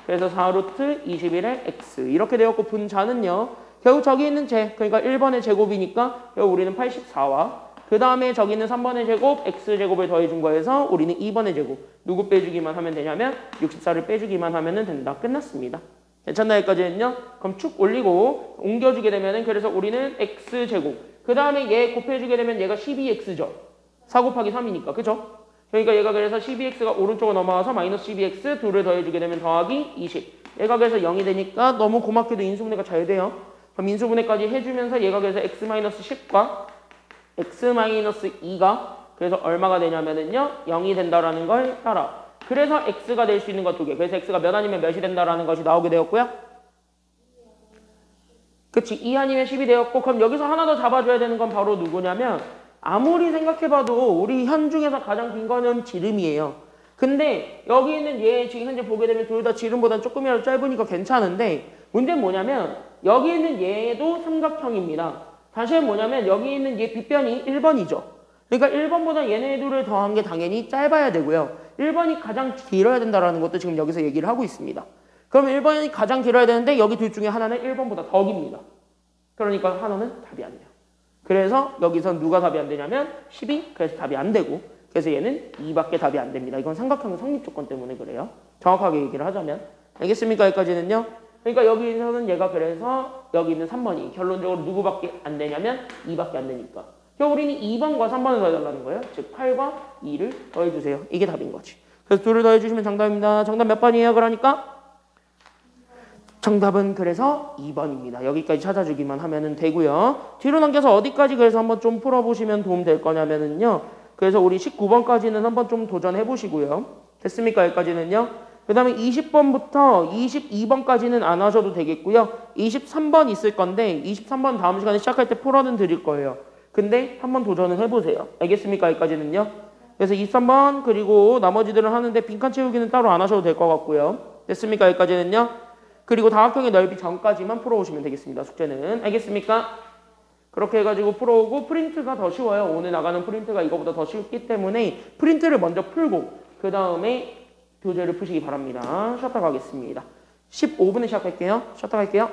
그래서 4루트 21의 x. 이렇게 되었고 분자는요. 결국 저기 있는 그러니까 1번의 제곱이니까 결국 우리는 84와 그 다음에 저기 있는 3번의 제곱, x제곱을 더해준 거에서 우리는 2번의 제곱. 누구 빼주기만 하면 되냐면 64를 빼주기만 하면 된다. 끝났습니다. 괜찮나요? 여기까지는요? 그럼 축 올리고 옮겨주게 되면은 그래서 우리는 x제곱. 그 다음에 얘 곱해주게 되면 얘가 12x죠. 4 곱하기 3이니까. 그죠? 그러니까 얘가 그래서 12x가 오른쪽으로 넘어와서 마이너스 12x 둘을 더해주게 되면 더하기 20. 얘가 그래서 0이 되니까 너무 고맙게도 인수분해가 잘 돼요. 그럼 인수분해까지 해주면서 얘가 그래서 x-10과 x-2가 그래서 얼마가 되냐면은요 0이 된다라는 걸 따라. 그래서 x가 될 수 있는 것 두 개. 그래서 x가 몇 아니면 몇이 된다라는 것이 나오게 되었고요. 그치 2 아니면 10이 되었고 그럼 여기서 하나 더 잡아줘야 되는 건 바로 누구냐면 아무리 생각해봐도 우리 현 중에서 가장 긴 거는 지름이에요. 근데 여기 있는 얘 지금 현재 보게 되면 둘 다 지름보다 조금이라도 짧으니까 괜찮은데 문제는 뭐냐면 여기 있는 얘도 삼각형입니다. 다시 뭐냐면 여기 있는 얘 빗변이 1번이죠. 그러니까 1번보다 얘네 둘을 더한 게 당연히 짧아야 되고요. 1번이 가장 길어야 된다는 것도 지금 여기서 얘기를 하고 있습니다. 그럼 1번이 가장 길어야 되는데 여기 둘 중에 하나는 1번보다 더 깁니다. 그러니까 하나는 답이 안 돼요. 그래서 여기서 누가 답이 안 되냐면 12, 그래서 답이 안 되고 그래서 얘는 2밖에 답이 안 됩니다. 이건 삼각형 성립 조건 때문에 그래요. 정확하게 얘기를 하자면. 알겠습니까? 여기까지는요. 그러니까 여기서는 얘가 그래서 여기 있는 3번이 결론적으로 누구밖에 안 되냐면 2밖에 안 되니까. 그럼 우리는 2번과 3번을 더해달라는 거예요. 즉 8과 2를 더해주세요. 이게 답인 거지. 그래서 둘을 더해주시면 정답입니다. 정답 몇 번이에요? 그러니까 정답은 그래서 2번입니다. 여기까지 찾아주기만 하면 되고요. 뒤로 넘겨서 어디까지 그래서 한번 좀 풀어보시면 도움 될 거냐면요. 그래서 우리 19번까지는 한번 좀 도전해 보시고요. 됐습니까? 여기까지는요. 그 다음에 20번부터 22번까지는 안 하셔도 되겠고요. 23번 있을 건데 23번 다음 시간에 시작할 때 풀어는 드릴 거예요. 근데 한번 도전을 해보세요. 알겠습니까? 여기까지는요. 그래서 23번 그리고 나머지들은 하는데 빈칸 채우기는 따로 안 하셔도 될 것 같고요. 됐습니까? 여기까지는요. 그리고 다각형의 넓이 전까지만 풀어오시면 되겠습니다. 숙제는. 알겠습니까? 그렇게 해가지고 풀어오고 프린트가 더 쉬워요. 오늘 나가는 프린트가 이거보다 더 쉽기 때문에 프린트를 먼저 풀고 그 다음에 교재를 푸시기 바랍니다. 쉬었다 가겠습니다. 15분에 시작할게요. 쉬었다 갈게요.